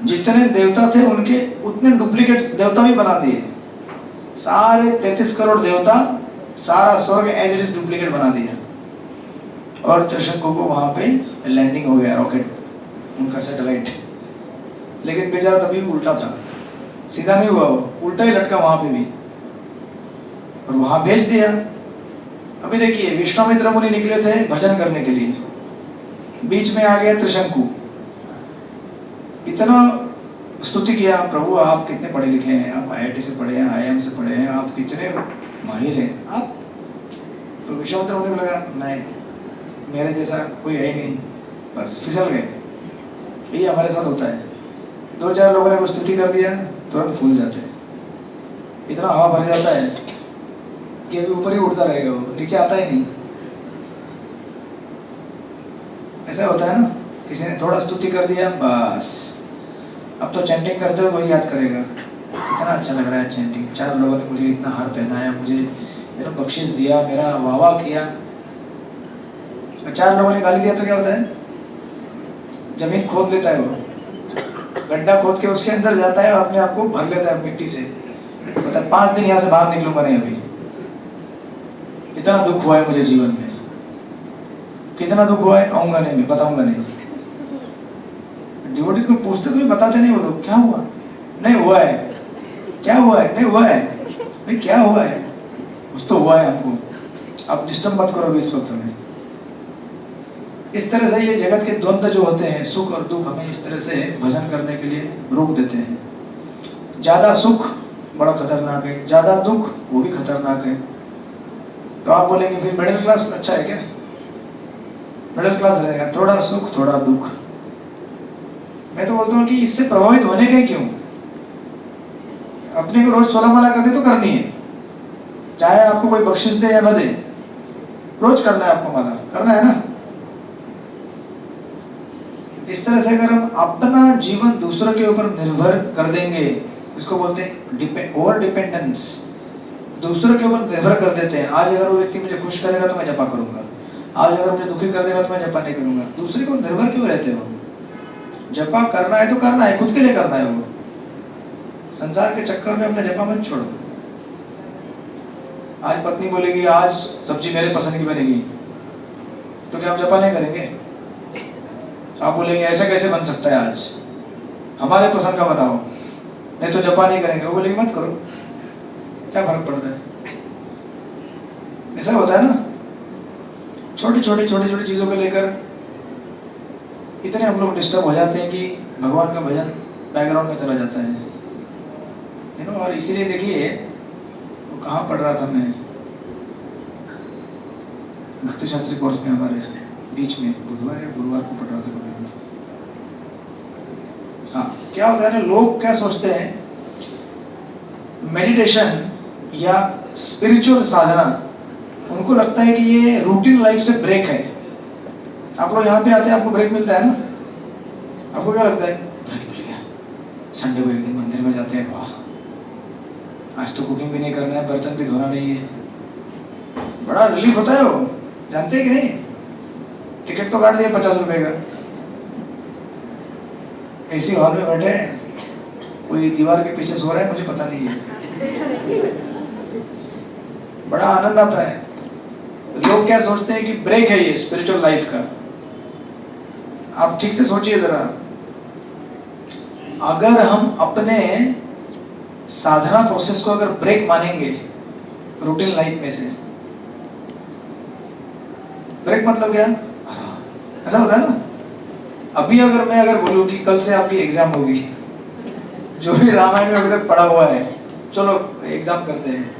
जितने देवता थे उनके उतने डुप्लीकेट देवता भी बना दिए। सारे 33 करोड़ देवता, सारा स्वर्ग एज इट इज डुप्लीकेट बना दिया। और त्रिशंकु को वहां पे लैंडिंग हो गया रॉकेट, उनका सैटेलाइट। लेकिन बेचारा तभी उल्टा था, सीधा नहीं हुआ, वो उल्टा ही लटका वहां पे भी, और वहां भेज दिया। अभी देखिए विश्वामित्र मुनि निकले थे भजन करने के लिए, बीच में आ गया त्रिशंकु, इतना स्तुति किया, प्रभु आप कितने पढ़े लिखे हैं, आप IIT से पढ़े हैं, IIM से पढ़े हैं, आप कितने माहिर हैं आप। तो विश्वामित्र मुनि को लगा नहीं, मेरे जैसा कोई है ही नहीं, बस फिसल गए। यही हमारे साथ होता है, 2-4 लोगों ने वो स्तुति कर दिया, तुरंत फूल जाते हैं, इतना हवा भर जाता है कि अभी ऊपर ही उड़ता रहेगा, वो नीचे आता ही नहीं। ऐसा होता है ना, किसी ने थोड़ा स्तुति कर दिया, बस अब तो चैंटिंग करते हो वही याद करेगा, इतना अच्छा लग रहा है चैंटिंग, 4 लोगों ने मुझे इतना हार पहनाया, मुझे मेरा बख्शिश दिया, मेरा वाह किया। 4 लोगों ने गाली दिया तो क्या होता है, जमीन खोद लेता है, वो गड्ढा खोद के उसके अंदर जाता है और अपने आप को भर लेता है मिट्टी से, पता है 5 दिन यहाँ से बाहर निकलूंगा नहीं अभी, इतना दुख हुआ है मुझे जीवन में। कितना दुख हुआ है आऊंगा नहीं, मैं बताऊंगा नहीं। डिवोटीज को पूछते तो भी बताते नहीं वो लोग, क्या हुआ, नहीं हुआ है, क्या हुआ है, नहीं हुआ है, भाई क्या हुआ है, कुछ तो हुआ है हमको, आप डिस्टर्ब मत करो इस वक्त हमें। इस तरह से ये जगत के द्वंद्व जो होते हैं, सुख और दुख, हमें इस तरह से भजन करने के लिए रोक देते हैं। ज्यादा सुख बड़ा खतरनाक है, ज्यादा दुख वो भी खतरनाक है। तो आप बोलेंगे फिर मिडिल क्लास अच्छा है क्या, मिडिल क्लास रहेगा, थोड़ा सुख थोड़ा दुख। मैं तो बोलता हूँ कि इससे प्रभावित होने के क्यों, अपने को रोज 16 माला करनी तो करनी है, चाहे आपको कोई बख्शिश दे या न दे, रोज करना है आपको, माला करना है ना। इस तरह से अगर हम अपना जीवन दूसरों के ऊपर निर्भर कर देंगे, इसको बोलते हैं ओवर डिपेंडेंस, दूसरों के ऊपर निर्भर कर देते हैं। आज अगर वो व्यक्ति मुझे खुश करेगा तो मैं जपा करूंगा, आज अगर मुझे दुखी कर देगा तो मैं जपा नहीं करूंगा। दूसरे को निर्भर क्यों रहते हो, जपा करना है तो करना है, खुद के लिए करना है। वो संसार के चक्कर में अपना जपा मत छोड़ो। आज पत्नी बोलेगी आज सब्जी मेरे पसंद की बनेगी, तो क्या आप जपा नहीं करेंगे? आप बोलेंगे ऐसा कैसे बन सकता है, आज हमारे पसंद का बनाओ, नहीं तो जपा नहीं करेंगे। वो बोलेंगे मत करो, क्या फर्क पड़ता है। ऐसा होता है ना, छोटी छोटी चीजों को लेकर इतने हम लोग डिस्टर्ब हो जाते हैं कि भगवान का भजन बैकग्राउंड में चला जाता है, यू नो। और इसीलिए देखिए वो कहाँ पढ़ रहा था मैं, भक्ति शास्त्री कोर्स में हमारे बीच में बुधवार या गुरुवार को पढ़ रहा था। हाँ, क्या होता है ना, लोग क्या सोचते हैं मेडिटेशन या स्पिरिचुअल साधना, उनको लगता है कि ये रूटीन लाइफ से ब्रेक है। आप लोग यहाँ पे आते हैं, आपको ब्रेक मिलता है ना, आपको क्या लगता है ब्रेक मिल गया, संडे को एक दिन मंदिर में जाते हैं, वाह आज तो कुकिंग भी नहीं करना है, बर्तन भी धोना नहीं है, बड़ा रिलीफ होता है वो, जानते हैं कि नहीं। टिकट तो काट दिया 50 रुपए का, ऐसी हॉल में बैठे हैं, कोई दीवार के पीछे सो रहा है, मुझे पता नहीं है, बड़ा आनंद आता है। लोग क्या सोचते हैं कि ब्रेक है ये स्पिरिचुअल लाइफ का। आप ठीक से सोचिए जरा, अगर हम अपने साधना प्रोसेस को अगर ब्रेक मानेंगे रूटीन लाइफ में से, ब्रेक मतलब क्या? ऐसा होता है ना। अभी अगर मैं बोलूँ कि कल से आपकी एग्जाम होगी, जो भी रामायण में अभी तक पढ़ा हुआ है, चलो एग्जाम करते हैं,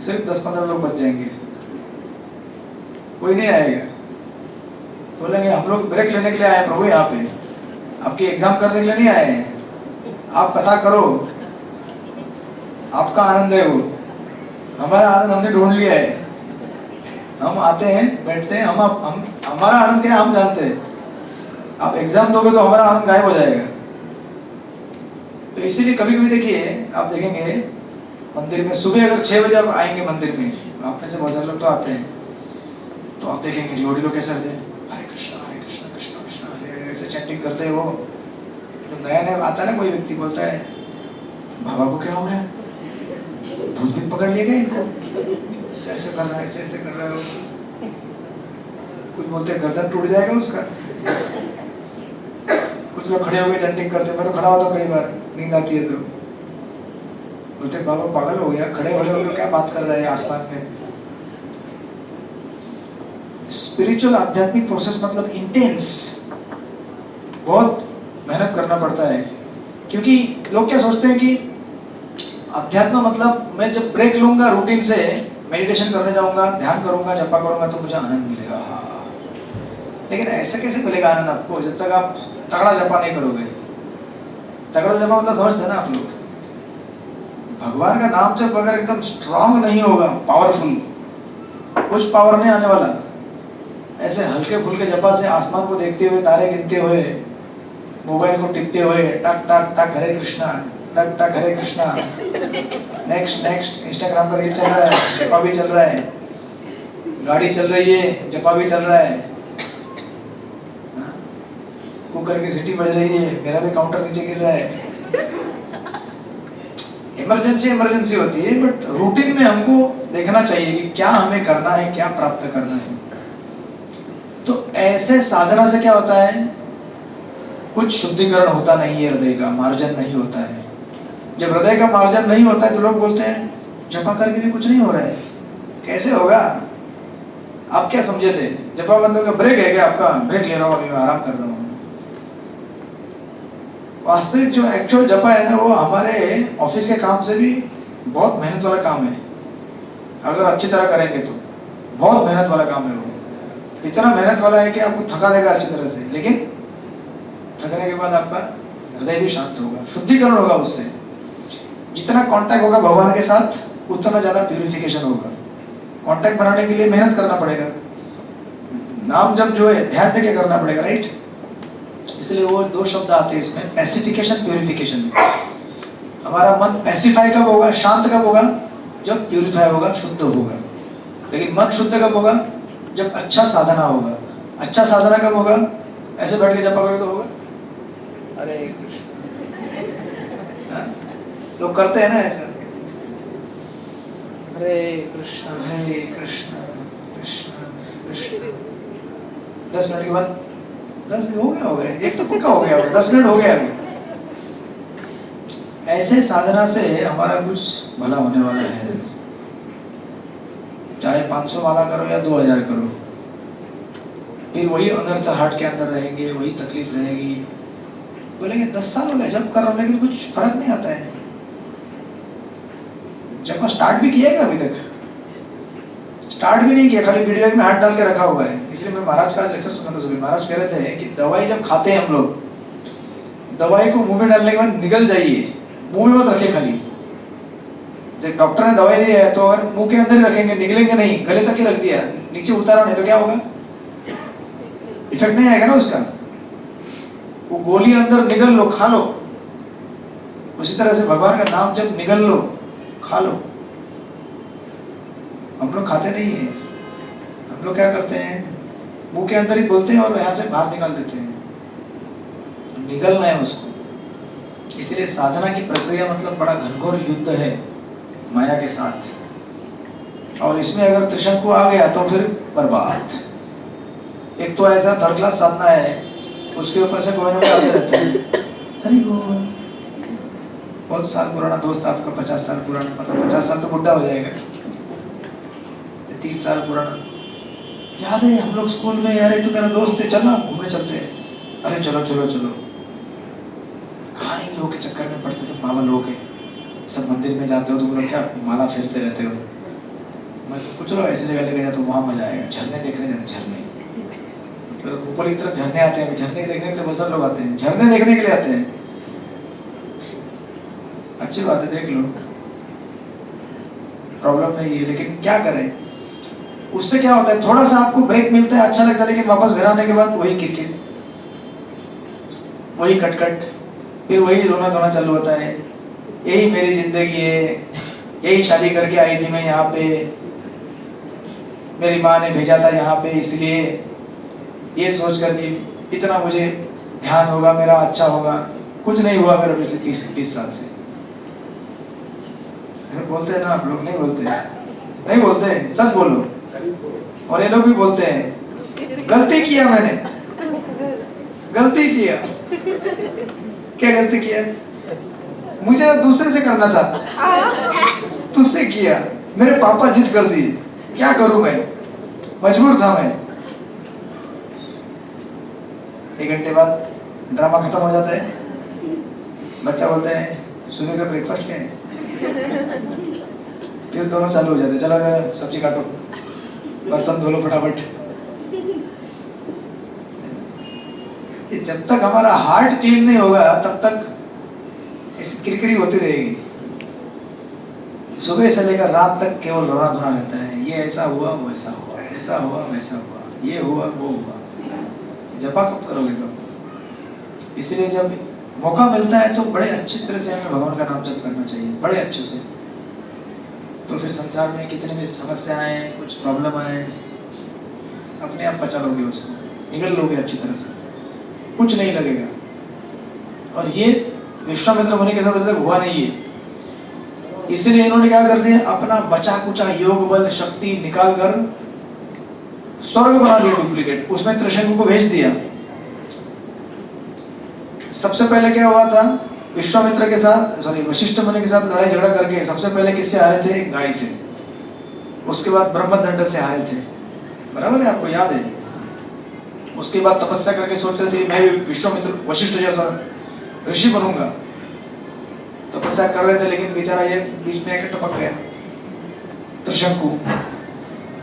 सिर्फ 10-15 लोग बच जाएंगे, कोई नहीं आएगा। बोलेंगे हम लोग ब्रेक लेने के लिए आए प्रभु, यहाँ पे आपकी एग्जाम करने के लिए नहीं आए हैं, आप कथा करो, आपका आनंद है वो, हमारा आनंद हमने ढूंढ लिया है। हम आते हैं, बैठते हैं, हम हमारा आनंद क्या है हम जानते हैं। आप एग्जाम दोगे तो हमारा आनंद गायब हो जाएगा। तो इसीलिए कभी कभी देखिए, आप देखेंगे मंदिर में सुबह अगर 6 बजे आप आएंगे मंदिर में, आप में से बहुत सारे लोग तो आते हैं, तो आप देखेंगे डिवोटी लोग कैसे करते हैं, हरे कृष्णा कृष्णा कृष्णा हरे हरे, ऐसे चैंटिंग करते हैं। वो जो नया नया आता है ना, कोई व्यक्ति बोलता है बाबा को क्या हो गया, भूत भूत पकड़ लिए गए इनको, ऐसे कर रहा है, ऐसे कर रहा है। कुछ बोलते हैं गर्दन टूट जाएगा उसका। कुछ लोग खड़े होकर चैंटिंग करते हैं, मैं तो खड़ा होता कई बार, नींद आती है तो बोलते बाबा पागल हो गया, खड़े होकर क्या बात कर रहा है आसमान में। स्पिरिचुअल आध्यात्मिक प्रोसेस मतलब इंटेंस, बहुत मेहनत करना पड़ता है। क्योंकि लोग क्या सोचते हैं कि अध्यात्म मतलब मैं जब ब्रेक लूंगा रूटीन से, मेडिटेशन करने जाऊंगा, ध्यान करूंगा, जपा करूंगा तो मुझे आनंद मिलेगा। लेकिन ऐसा कैसे मिलेगा आनंद आपको जब तक आप तगड़ा जपा नहीं करोगे। तगड़ा जपा मतलब समझते हैं ना आप लोग, भगवान का नाम जब अगर एकदम स्ट्रांग नहीं होगा, पावरफुल, कुछ पावर नहीं आने वाला। ऐसे हल्के फुल्के जपा से आसमान को देखते हुए, तारे गिनते हुए, मोबाइल को टिपते हुए, टक टक टक हरे कृष्णा, टक टक हरे कृष्णा, नेक्स्ट नेक्स्ट, इंस्टाग्राम का रील चल रहा है, जपा भी चल रहा है, गाड़ी चल रही है, जपा भी चल रहा है, कुकर की सीटी बज रही है, मेरा भी काउंटर नीचे गिर रहा है। इमरजेंसी होती है, बट रूटीन में हमको देखना चाहिए कि क्या हमें करना है, क्या प्राप्त करना है। तो ऐसे साधना से क्या होता है, कुछ शुद्धिकरण होता नहीं है, हृदय का मार्जन नहीं होता है। जब हृदय का मार्जन नहीं होता है तो लोग बोलते हैं जपा करके भी कुछ नहीं हो रहा है, कैसे होगा? आप क्या समझे थे जपा मतलब ब्रेक है क्या आपका? ब्रेक ले रहा हूँ, अभी मैं आराम कर रहा हूँ। वास्तविक जो एक्चुअल जपा है ना, वो हमारे ऑफिस के काम से भी बहुत मेहनत वाला काम है। अगर अच्छी तरह करेंगे तो बहुत मेहनत वाला काम है वो। इतना मेहनत वाला है कि आपको थका देगा अच्छी तरह से, लेकिन थकने के बाद आपका हृदय भी शांत होगा, शुद्धिकरण होगा उससे। जितना कांटेक्ट होगा भगवान के साथ, उतना ज्यादा प्यूरिफिकेशन होगा। कांटेक्ट बनाने के लिए मेहनत करना पड़ेगा, नाम जब जो है ध्यान देके करना पड़ेगा, राइट? इसलिए वो 2 शब्द आते हैं इसमें, पैसिफिकेशन, प्यूरिफिकेशन। हमारा मन पैसिफाई कब होगा, शांत कब होगा? जब प्यूरिफाई होगा, शुद्ध होगा। लेकिन मन शुद्ध कब होगा? जब अच्छा साधना होगा। अच्छा साधना कब होगा? ऐसे बैठ के जपा करोगे तो होगा। अरे कृष्ण, लोग करते हैं ना ऐसा, हरे कृष्ण कृष्ण कृष्ण। 10 मिनट के बाद 10 मिनट हो गए, एक तो पक्का हो गया, 10 मिनट हो गया अभी। ऐसे साधना से हमारा कुछ भला होने वाला है। चाहे 500 माला करो या 2000 करो, फिर वही अनर्थ हार्ट के अंदर रहेंगे, वही तकलीफ रहेगी। बोलेंगे 10 साल हो गए जब कर रहा हूं लेकिन कुछ फर्क नहीं आता है। जब स्टार्ट भी किया क्या? अभी तक स्टार्ट भी नहीं किया, खाली वीडियो में हाथ डाल के रखा हुआ है। इसलिए मैं महाराज का लेक्चर सुना था सुबह। महाराज कह रहे थे कि दवाई जब खाते हैं हम लोग, दवाई को मुंह में डालने के बाद निगल जाइए, मुंह में मत रखे खाली। जब डॉक्टर ने दवाई दी है तो अगर मुंह के अंदर ही रखेंगे, निगलेंगे नहीं, गले तक ही रख दिया, नीचे उतारा नहीं तो क्या होगा? इफेक्ट नहीं आएगा ना उसका। वो गोली अंदर निगल लो, खा लो। उसी तरह से भगवान का नाम जब निगल लो, खा लो। हम लोग खाते नहीं है, हम लोग क्या करते हैं, मुंह के अंदर ही बोलते हैं और यहाँ से बाहर निकाल देते हैं। निगलना है उसको। इसलिए साधना की प्रक्रिया मतलब बड़ा घनघोर युद्ध है माया के साथ। और इसमें अगर त्रिशंकु आ गया तो फिर बर्बाद। एक तो ऐसा थर्ड क्लास साधना है, उसके ऊपर से कोई ना कोई आते रहते हैं। हरि बोल। बहुत साल पुराना दोस्त आपका, 50 साल पुराना, मतलब 50 साल तो बुढ़ा हो जाएगा, 30 साल पुराना, याद है हम लोग स्कूल में, यार ये तो मेरा दोस्त है, चलना घूमने चलते हैं। अरे चलो चलो चलो। कहाँ इन लोगों के चक्कर में पड़ते, सब पागल लोग हैं, सब मंदिर में जाते हो तुम लोग, क्या माला फेरते रहते हो। मैं तो कुछ लोग ऐसी जगह लेके जाता हूँ, वहाँ मजा आएगा। झरने देखने जाते, झरने तो ऊपर की तरफ झरने आते हैं, झरने देखने के लिए बहुत सारे लोग आते हैं, झरने देखने के लिए आते हैं। अच्छी बात है, देख लो, प्रॉब्लम नहीं है, लेकिन क्या करें, उससे क्या होता है, थोड़ा सा आपको ब्रेक मिलता है, अच्छा लगता है, लेकिन वापस घर आने के बाद वही किरकिर, वही कटकट, फिर वही रोना धोना चालू होता है। यही मेरी जिंदगी है, यही शादी करके आई थी मैं यहाँ पे, मेरी माँ ने भेजा था यहाँ पे, इसलिए ये सोच कर कि इतना मुझे ध्यान होगा, मेरा अच्छा होगा। कुछ नहीं हुआ मेरा पिछले 30 साल से। ऐसे बोलते हैं ना आप लोग, नहीं बोलते? नहीं बोलते, सच बोलो। और ये लोग भी बोलते हैं गलती किया मैंने, गलती किया। क्या गलती किया? मुझे दूसरे से करना था, तुझसे किया। मेरे पापा जिद कर दिए, क्या करूं मैं, मजबूर था मैं। 1 घंटे बाद ड्रामा खत्म हो जाता है, बच्चा बोलता है सुबह का ब्रेकफास्ट क्या है, फिर दोनों चालू हो जाते, चलो मेरा सब्जी काटो, बर्तन धो लो फटाफट। ये जब तक हमारा हार्ट क्लीन नहीं होगा तब तक ऐसी किरकिरी होती रहेगी। सुबह से लेकर रात तक केवल रोना धोना रहता है, ये ऐसा हुआ वैसा हुआ, ऐसा हुआ वैसा हुआ, ये हुआ वो हुआ। जपा कब करोगे कब? इसलिए जब मौका मिलता है तो बड़े अच्छी तरह से हमें भगवान का नाम जप करना चाहिए, बड़े अच्छे से। तो फिर संसार में कितनी भी समस्या आए, कुछ प्रॉब्लम आए, अपने आप बचा लोगे उसको, निकल लोगे अच्छी तरह से, कुछ नहीं लगेगा। और ये विश्वामित्र मुनि के साथ अभी तक हुआ नहीं है, इसलिए इन्होंने क्या कर दिया, अपना बचा कुचा योग बल शक्ति निकाल कर स्वर्ग बना दिया डुप्लीकेट, उसमें त्रिशंकु को भेज दिया। सबसे पहले क्या हुआ था, विश्वामित्र के साथ, सॉरी वशिष्ठ मुनि के साथ लड़ाई झगड़ा करके सबसे पहले किससे हारे थे? गाय से। उसके बाद ब्रह्मदंड से हारे थे, बराबर है, आपको याद है। उसके बाद तपस्या करके सोच रहे थे मैं भी विश्वामित्र वशिष्ठ जैसा ऋषि बनूंगा, तपस्या कर रहे थे, लेकिन बेचारा ये बीच में आके टपक गया त्रिशंकु।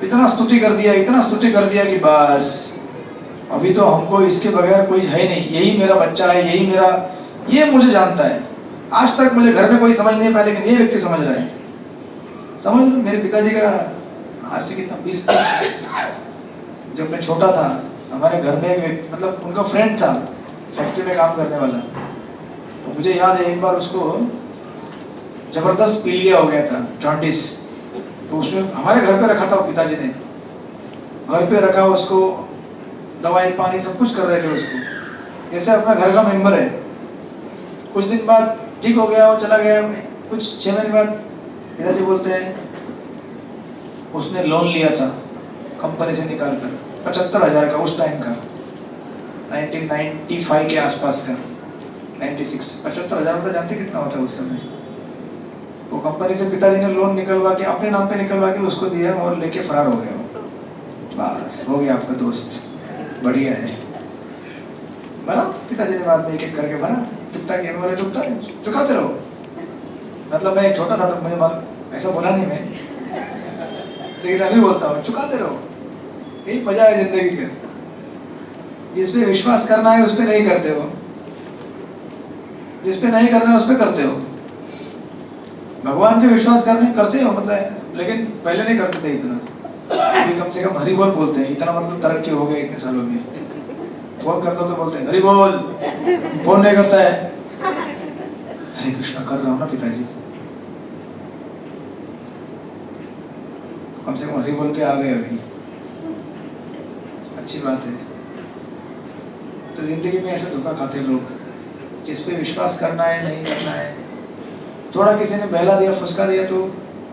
इतना स्तुति कर दिया, इतना स्तुति कर दिया कि बस अभी तो हमको इसके बगैर कोई है नहीं, यही मेरा बच्चा है, यही मेरा, ये मुझे जानता है। आज तक मुझे घर में कोई समझ नहीं पाया, लेकिन ये व्यक्ति समझ रहा है। समझ लो, मेरे पिताजी का आज से कितना 20 जब मैं छोटा था, हमारे घर में एक मतलब उनका फ्रेंड था फैक्ट्री में काम करने वाला, तो मुझे याद है एक बार उसको जबरदस्त पीलिया हो गया था, जॉन्डिस। तो उसमें हमारे घर पे रखा था, पिताजी ने घर पे रखा, उसको दवाई पानी सब कुछ कर रहे थे उसको, जैसे अपना घर का मेंबर है। कुछ दिन बाद ठीक हो गया, वो चला गया। कुछ 6 महीने बाद पिताजी बोलते हैं उसने लोन लिया था कंपनी से निकाल कर 75,000 का, उस टाइम का 1995 के आसपास का, 96। 75,000 रुपये जानते कितना होता है उस समय? वो कंपनी से पिताजी ने लोन निकलवा के अपने नाम पे निकलवा के उसको दिया और लेके फरार हो गया वो। बस हो गया आपका दोस्त, बढ़िया है। भरा पिताजी ने बाद में एक एक करके भरा, चुकता के बोले चुकाते रहो। मतलब मैं छोटा था तब मुझे ऐसा बोला नहीं मैं, लेकिन अभी बोलता हूँ चुकाते रहो, यही मजा है जिंदगी का। जिस पे विश्वास करना है उस पे नहीं करते हो, जिस पे नहीं करना है उस पे करते हो। भगवान पे विश्वास करते हो मतलब, लेकिन पहले नहीं करते थे इतना। अभी कम से कम हरि बोल बोलते हैं, इतना मतलब तरक्की हो गई इतने सालों में। फोन करता तो बोलते हैं हरि बोल, फोन नहीं करता है हरे कृष्णा कर रहा हूँ ना पिताजी, कम से कम हरि बोल पे आ गए अभी, अच्छी बात है। तो जिंदगी में ऐसे धोखा खाते लोग, जिस पे विश्वास करना है नहीं करना है। थोड़ा किसी ने बहला दिया फुसका दिया तो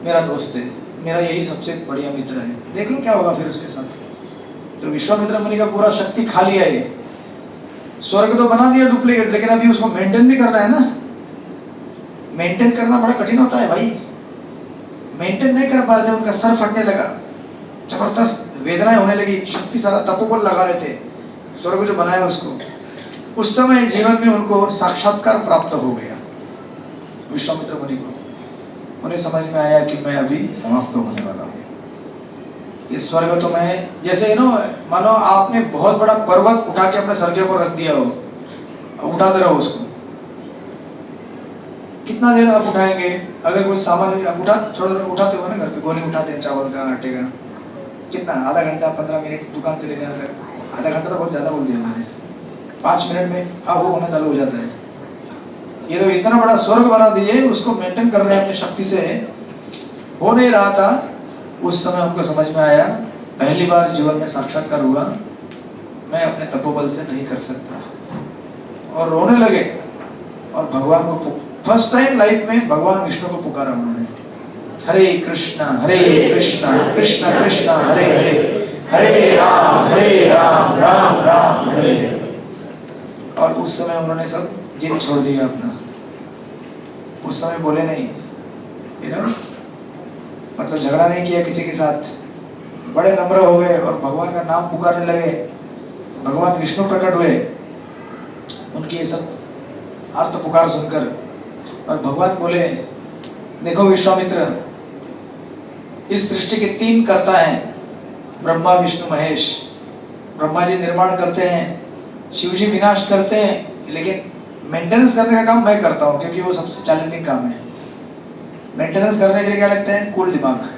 मेरा दोस्त है, मेरा यही सबसे बढ़िया मित्र है, देख लो क्या होगा फिर उसके साथ। तो विश्वामित्र मुनि का पूरा शक्ति खा लिया है, स्वर्ग तो बना दिया डुप्लीकेट, लेकिन अभी उसको मेंटेन भी करना है ना। मेंटेन करना बड़ा कठिन होता है भाई, मेंटेन नहीं कर पा रहे थे, उनका सर फटने लगा, जबरदस्त वेदनाएं होने लगी, शक्ति सारा तपोबल लगा रहे थे स्वर्ग जो बनाया उसको, उस समय जीवन में उनको साक्षात्कार प्राप्त हो गया विश्वामित्र मुनि को। उन्हें समझ में आया कि मैं अभी समाप्त होने वाला हूँ। ये स्वर्ग तो मैं, जैसे मानो आपने बहुत बड़ा पर्वत उठा के अपने सर के ऊपर रख दिया हो, उठाते रहो उसको, कितना देर आप उठाएंगे? अगर कोई सामान थोड़ा उठाते हो ना, घर पे गोनी उठाते हैं चावल का, आटे का, कितना, आधा घंटा 15 मिनट दुकान से लेने आता है। आधा घंटा तो बहुत ज़्यादा बोल दिया मैंने, 5 मिनट में हाँ वो होना चालू हो जाता है। ये तो इतना बड़ा स्वर्ग बना दिए, उसको मेंटेन कर रहे हैं अपनी शक्ति से, हो नहीं रहा था। उस समय हमको समझ में आया, पहली बार जीवन में साक्षात्कार हुआ, मैं अपने तपोबल से नहीं कर सकता, और रोने लगे। और भगवान को फर्स्ट टाइम लाइफ में भगवान विष्णु को पुकारा उन्होंने, हरे कृष्णा कृष्ण कृष्ण हरे हरे, हरे राम राम राम हरे हरे। और उस समय उन्होंने सब जिद छोड़ दिया अपना, उस समय बोले नहीं, मतलब झगड़ा नहीं किया किसी के साथ, बड़े नम्र हो गए और भगवान का नाम पुकारने लगे। भगवान विष्णु प्रकट हुए उनकी ये सब आर्त पुकार सुनकर, और भगवान बोले, देखो विश्वामित्र, इस सृष्टि के 3 कर्ता हैं, ब्रह्मा विष्णु महेश। ब्रह्मा जी निर्माण करते हैं, शिव जी विनाश करते हैं, लेकिन मेंटेनेंस करने का काम मैं करता हूँ, क्योंकि वो सबसे चैलेंजिंग काम है। मेंटेनेंस करने के लिए क्या लगता है? कूल दिमाग,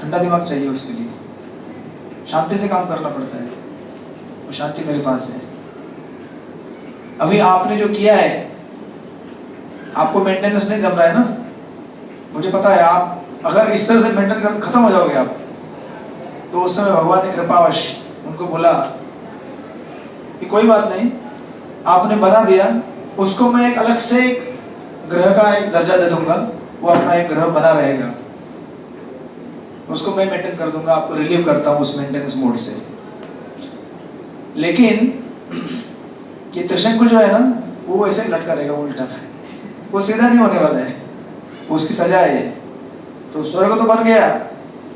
ठंडा दिमाग चाहिए उसके लिए, शांति से काम करना पड़ता है, वो शांति मेरे पास है। अभी आपने जो किया है, आपको मेंटेनेंस नहीं जम रहा है ना, मुझे पता है। आप अगर इस तरह से मेंटेन कर खत्म हो जाओगे आप। तो उस समय भगवान ने कृपावश उनको बोला कि कोई बात नहीं, आपने बना दिया, उसको मैं एक अलग से एक ग्रह का एक दर्जा दे दूंगा, वो अपना एक ग्रह बना रहेगा, उसको मैं मेंटेन कर दूंगा, आपको रिलीव करता हूँ उस मेंटेनेंस मोड से। लेकिन ये त्रिशंकु जो है ना, वो ऐसे लटका रहेगा उल्टा, वो सीधा नहीं होने वाला है, उसकी सजा है। तो स्वर्ग तो बन गया,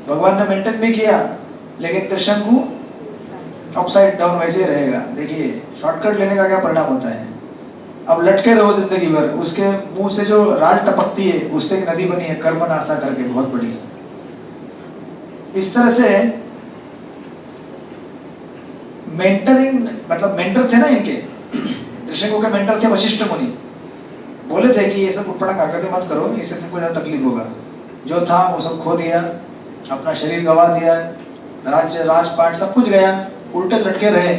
भगवान ने मेंटेन भी किया, लेकिन त्रिशंकु अपसाइड डाउन वैसे ही रहेगा। देखिए शॉर्टकट लेने का क्या परिणाम होता है, अब लटके रहो जिंदगी भर, उसके मुंह से जो राल टपकती है उससे एक नदी बनी है कर्मनाशा करके, बहुत बड़ी। इस तरह से मेंटरिंग, मतलब मेंटर थे ना इनके, त्रिशंकु के मेंटर थे वशिष्ठ मुनि, बोले थे कि ये सब उठपटांग हरकतें मत करो, इससे तुमको ज़्यादा तकलीफ होगा। जो था वो सब खो दिया, अपना शरीर गवा दिया, राज्य राजपाट सब कुछ गया, उल्टे लटके रहे।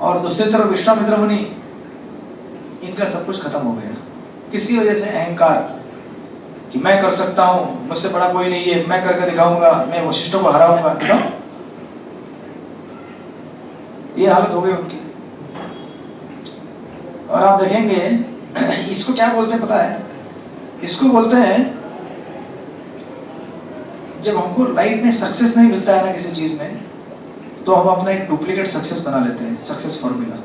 और दूसरी तरफ विश्वामित्र मुनि, इनका सब कुछ खत्म हो गया। किसकी वजह से? अहंकार, कि मैं कर सकता हूँ, मुझसे बड़ा कोई नहीं है, मैं करके दिखाऊंगा, मैं वशिष्ठों को हराऊंगा। ये हालत हो गई उनकी। और आप देखेंगे इसको क्या बोलते हैं पता है? इसको बोलते हैं, जब हमको लाइफ में सक्सेस नहीं मिलता है ना किसी चीज में, तो हम अपना एक डुप्लीकेट सक्सेस बना लेते हैं, सक्सेस फॉर्मूला।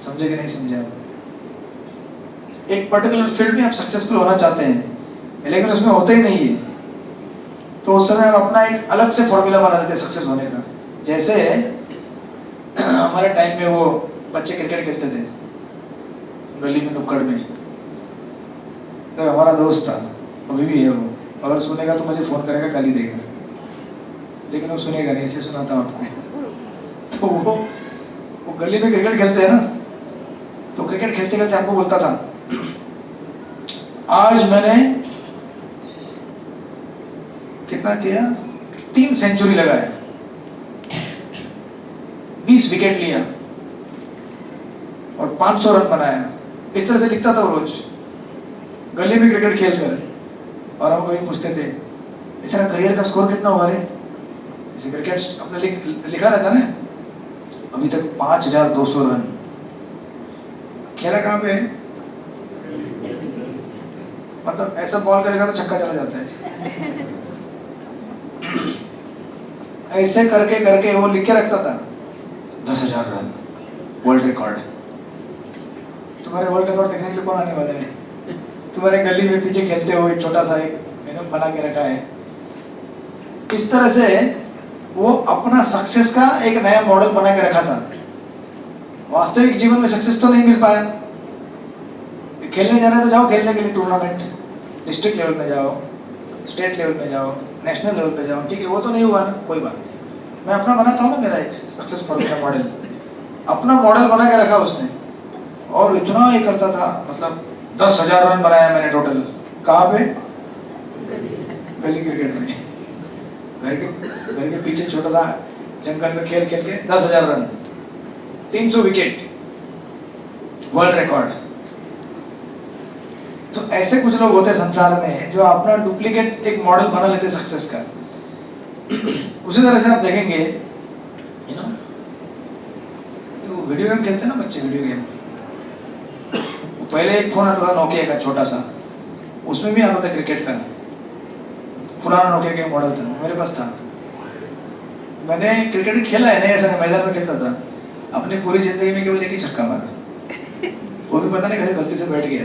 समझे कि नहीं समझे आप? एक पर्टिकुलर फील्ड में आप सक्सेसफुल होना चाहते हैं, लेकिन उसमें होते ही नहीं है, तो उस समय हम अपना एक अलग से फॉर्मूला बना देते हैं सक्सेस होने का। जैसे हमारे टाइम में वो बच्चे क्रिकेट खेलते थे गली में, नुक्कड़ में, तो हमारा दोस्त था, अभी भी है वो, अगर सुनेगा तो मुझे फोन करेगा, गाली देगा, लेकिन वो सुनेगा नहीं, अच्छे सुनाता हूँ आपको। तो वो गली में क्रिकेट खेलते हैं ना, तो क्रिकेट खेलते खेलते आपको बोलता था, आज मैंने कितना किया, 3 सेंचुरी लगाया, 20 विकेट लिया और 500 रन बनाया। इस तरह से लिखता था वो रोज गली में क्रिकेट खेलकर। और हम कभी पूछते थे, तेरा करियर का स्कोर कितना हुआ रे? जैसे क्रिकेट अपने लिखा रहता ना, अभी तक 5200 रन। खेला कहाँ पे? मतलब ऐसा बॉल करेगा तो छक्का चला जाता है। ऐसे करके करके वो लिख के रखता था 10,000 रन वर्ल्ड रिकॉर्ड। तुम्हारे वर्ल्ड रिकॉर्ड देखने के लिए कौन आने वाले हैं? तुम्हारे गली में पीछे खेलते हो, एक छोटा सा एक बना के रखा है, इस तरह से वो अपना सक्सेस का एक नया मॉडल बना के रखा था। वास्तविक जीवन में सक्सेस तो नहीं मिल पाया। खेलने जाना है तो जाओ खेलने के लिए, टूर्नामेंट डिस्ट्रिक्ट लेवल में जाओ, स्टेट लेवल पे जाओ, नेशनल लेवल पे जाओ, ठीक है, वो तो नहीं हुआ ना, कोई बात नहीं। मैं अपना बनाता हूँ ना, मेरा एक सक्सेस फॉर्मूला मॉडल, अपना मॉडल बना के रखा उसने, और इतना ही करता था, मतलब 10,000 रन बनाया मैंने टोटल। कहाँ पे? गली क्रिकेट में, घर के पीछे छोटा सा जंगल में खेल खेल के 10,000 रन, 300 विकेट, वर्ल्ड रिकॉर्ड। तो ऐसे कुछ लोग होते हैं संसार में जो अपना डुप्लीकेट एक मॉडल बना लेते हैं सक्सेस का। उसी तरह से आप देखेंगे, यू नो, वीडियो गेम खेलते हैं ना बच्चे, वीडियो गेम, पहले एक फोन आता था नोकिया का छोटा सा, उसमें भी आता था क्रिकेट का, पुराना नोकिया का मॉडल था, मेरे पास था। मैंने क्रिकेट खेला है, नहीं ऐसा नहीं, मैदान में खेलता था, अपनी पूरी जिंदगी में केवल एक ही छक्का मारा, वो भी पता नहीं कैसे गलती से बैठ गया,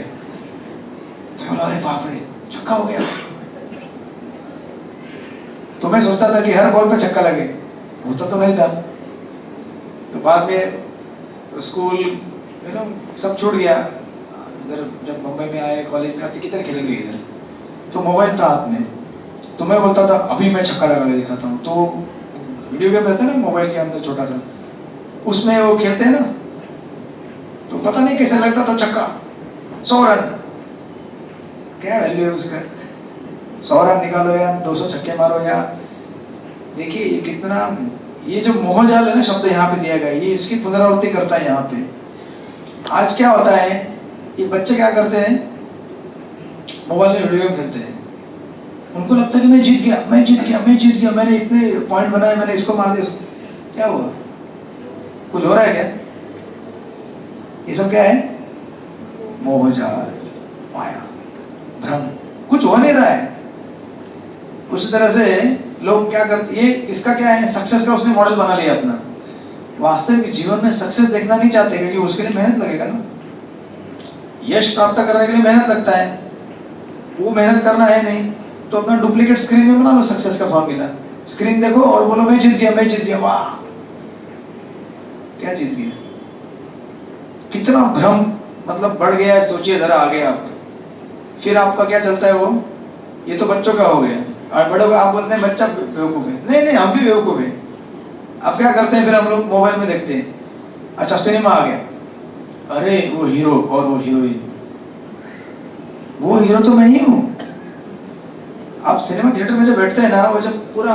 तो बोला अरे बाप रे छक्का हो गया। तो मैं सोचता था कि हर बॉल पे छक्का लगे, होता तो नहीं था। तो बाद में स्कूल, यू नो, सब छूट गया। इधर जब मुंबई में आए, कॉलेज में आते, किधर खेलेंगे इधर, तो मोबाइल था हाथ में, तो मैं बोलता था अभी मैं छक्का लगा के दिखाता हूँ। तो वीडियो गेम रहता है ना मोबाइल के अंदर छोटा सा, उसमें वो खेलते हैं ना, तो पता नहीं कैसे लगता था छक्का, 100 रन, क्या वैल्यू है उसका, 100 रन निकालो या 200 छक्के मारो, या देखिए ये कितना, ये जो मोहजाल है ना शब्द यहाँ पे दिया गया, ये इसकी पुनरावृत्ति करता है यहाँ पे। आज क्या होता है, ये बच्चे क्या करते हैं, मोबाइल में वीडियो गेम खेलते हैं, उनको लगता है कि मैं जीत गया, मैं जीत गया, मैं जीत गया, मैंने इतने पॉइंट बनाए, मैंने इसको मार दिया। क्या हुआ, कुछ हो रहा है क्या? ये सब क्या है? मोहजाल, माया, भ्रम, कुछ हो नहीं रहा है। उसी तरह से लोग क्या करते, ये इसका क्या है, सक्सेस का उसने मॉडल बना लिया अपना। वास्तविक जीवन में सक्सेस देखना नहीं चाहते, क्योंकि उसके लिए मेहनत लगेगा ना, यश प्राप्त करने के लिए मेहनत लगता है, वो मेहनत करना है नहीं, तो अपना डुप्लीकेट स्क्रीन में बना लो सक्सेस का फॉर्मूला, स्क्रीन देखो और बोलो मैं जीत गया, मैं जीत गया, वाह क्या जीत गया, कितना भ्रम मतलब बढ़ गया है, सोचिए जरा आगे आप। फिर आपका क्या चलता है, वो ये तो बच्चों का हो गया, और बड़ों का आप बोलते हैं बच्चा बेवकूफ़ है। नहीं नहीं, हम भी बेवकूफ़ है। अब क्या करते हैं, फिर हम लोग मोबाइल में देखते हैं, अच्छा सिनेमा आ गया, अरे वो हीरो और वो हीरोइन, वो हीरो तो मैं ही हूँ। आप सिनेमा थिएटर में जब बैठते हैं ना, वो जब पूरा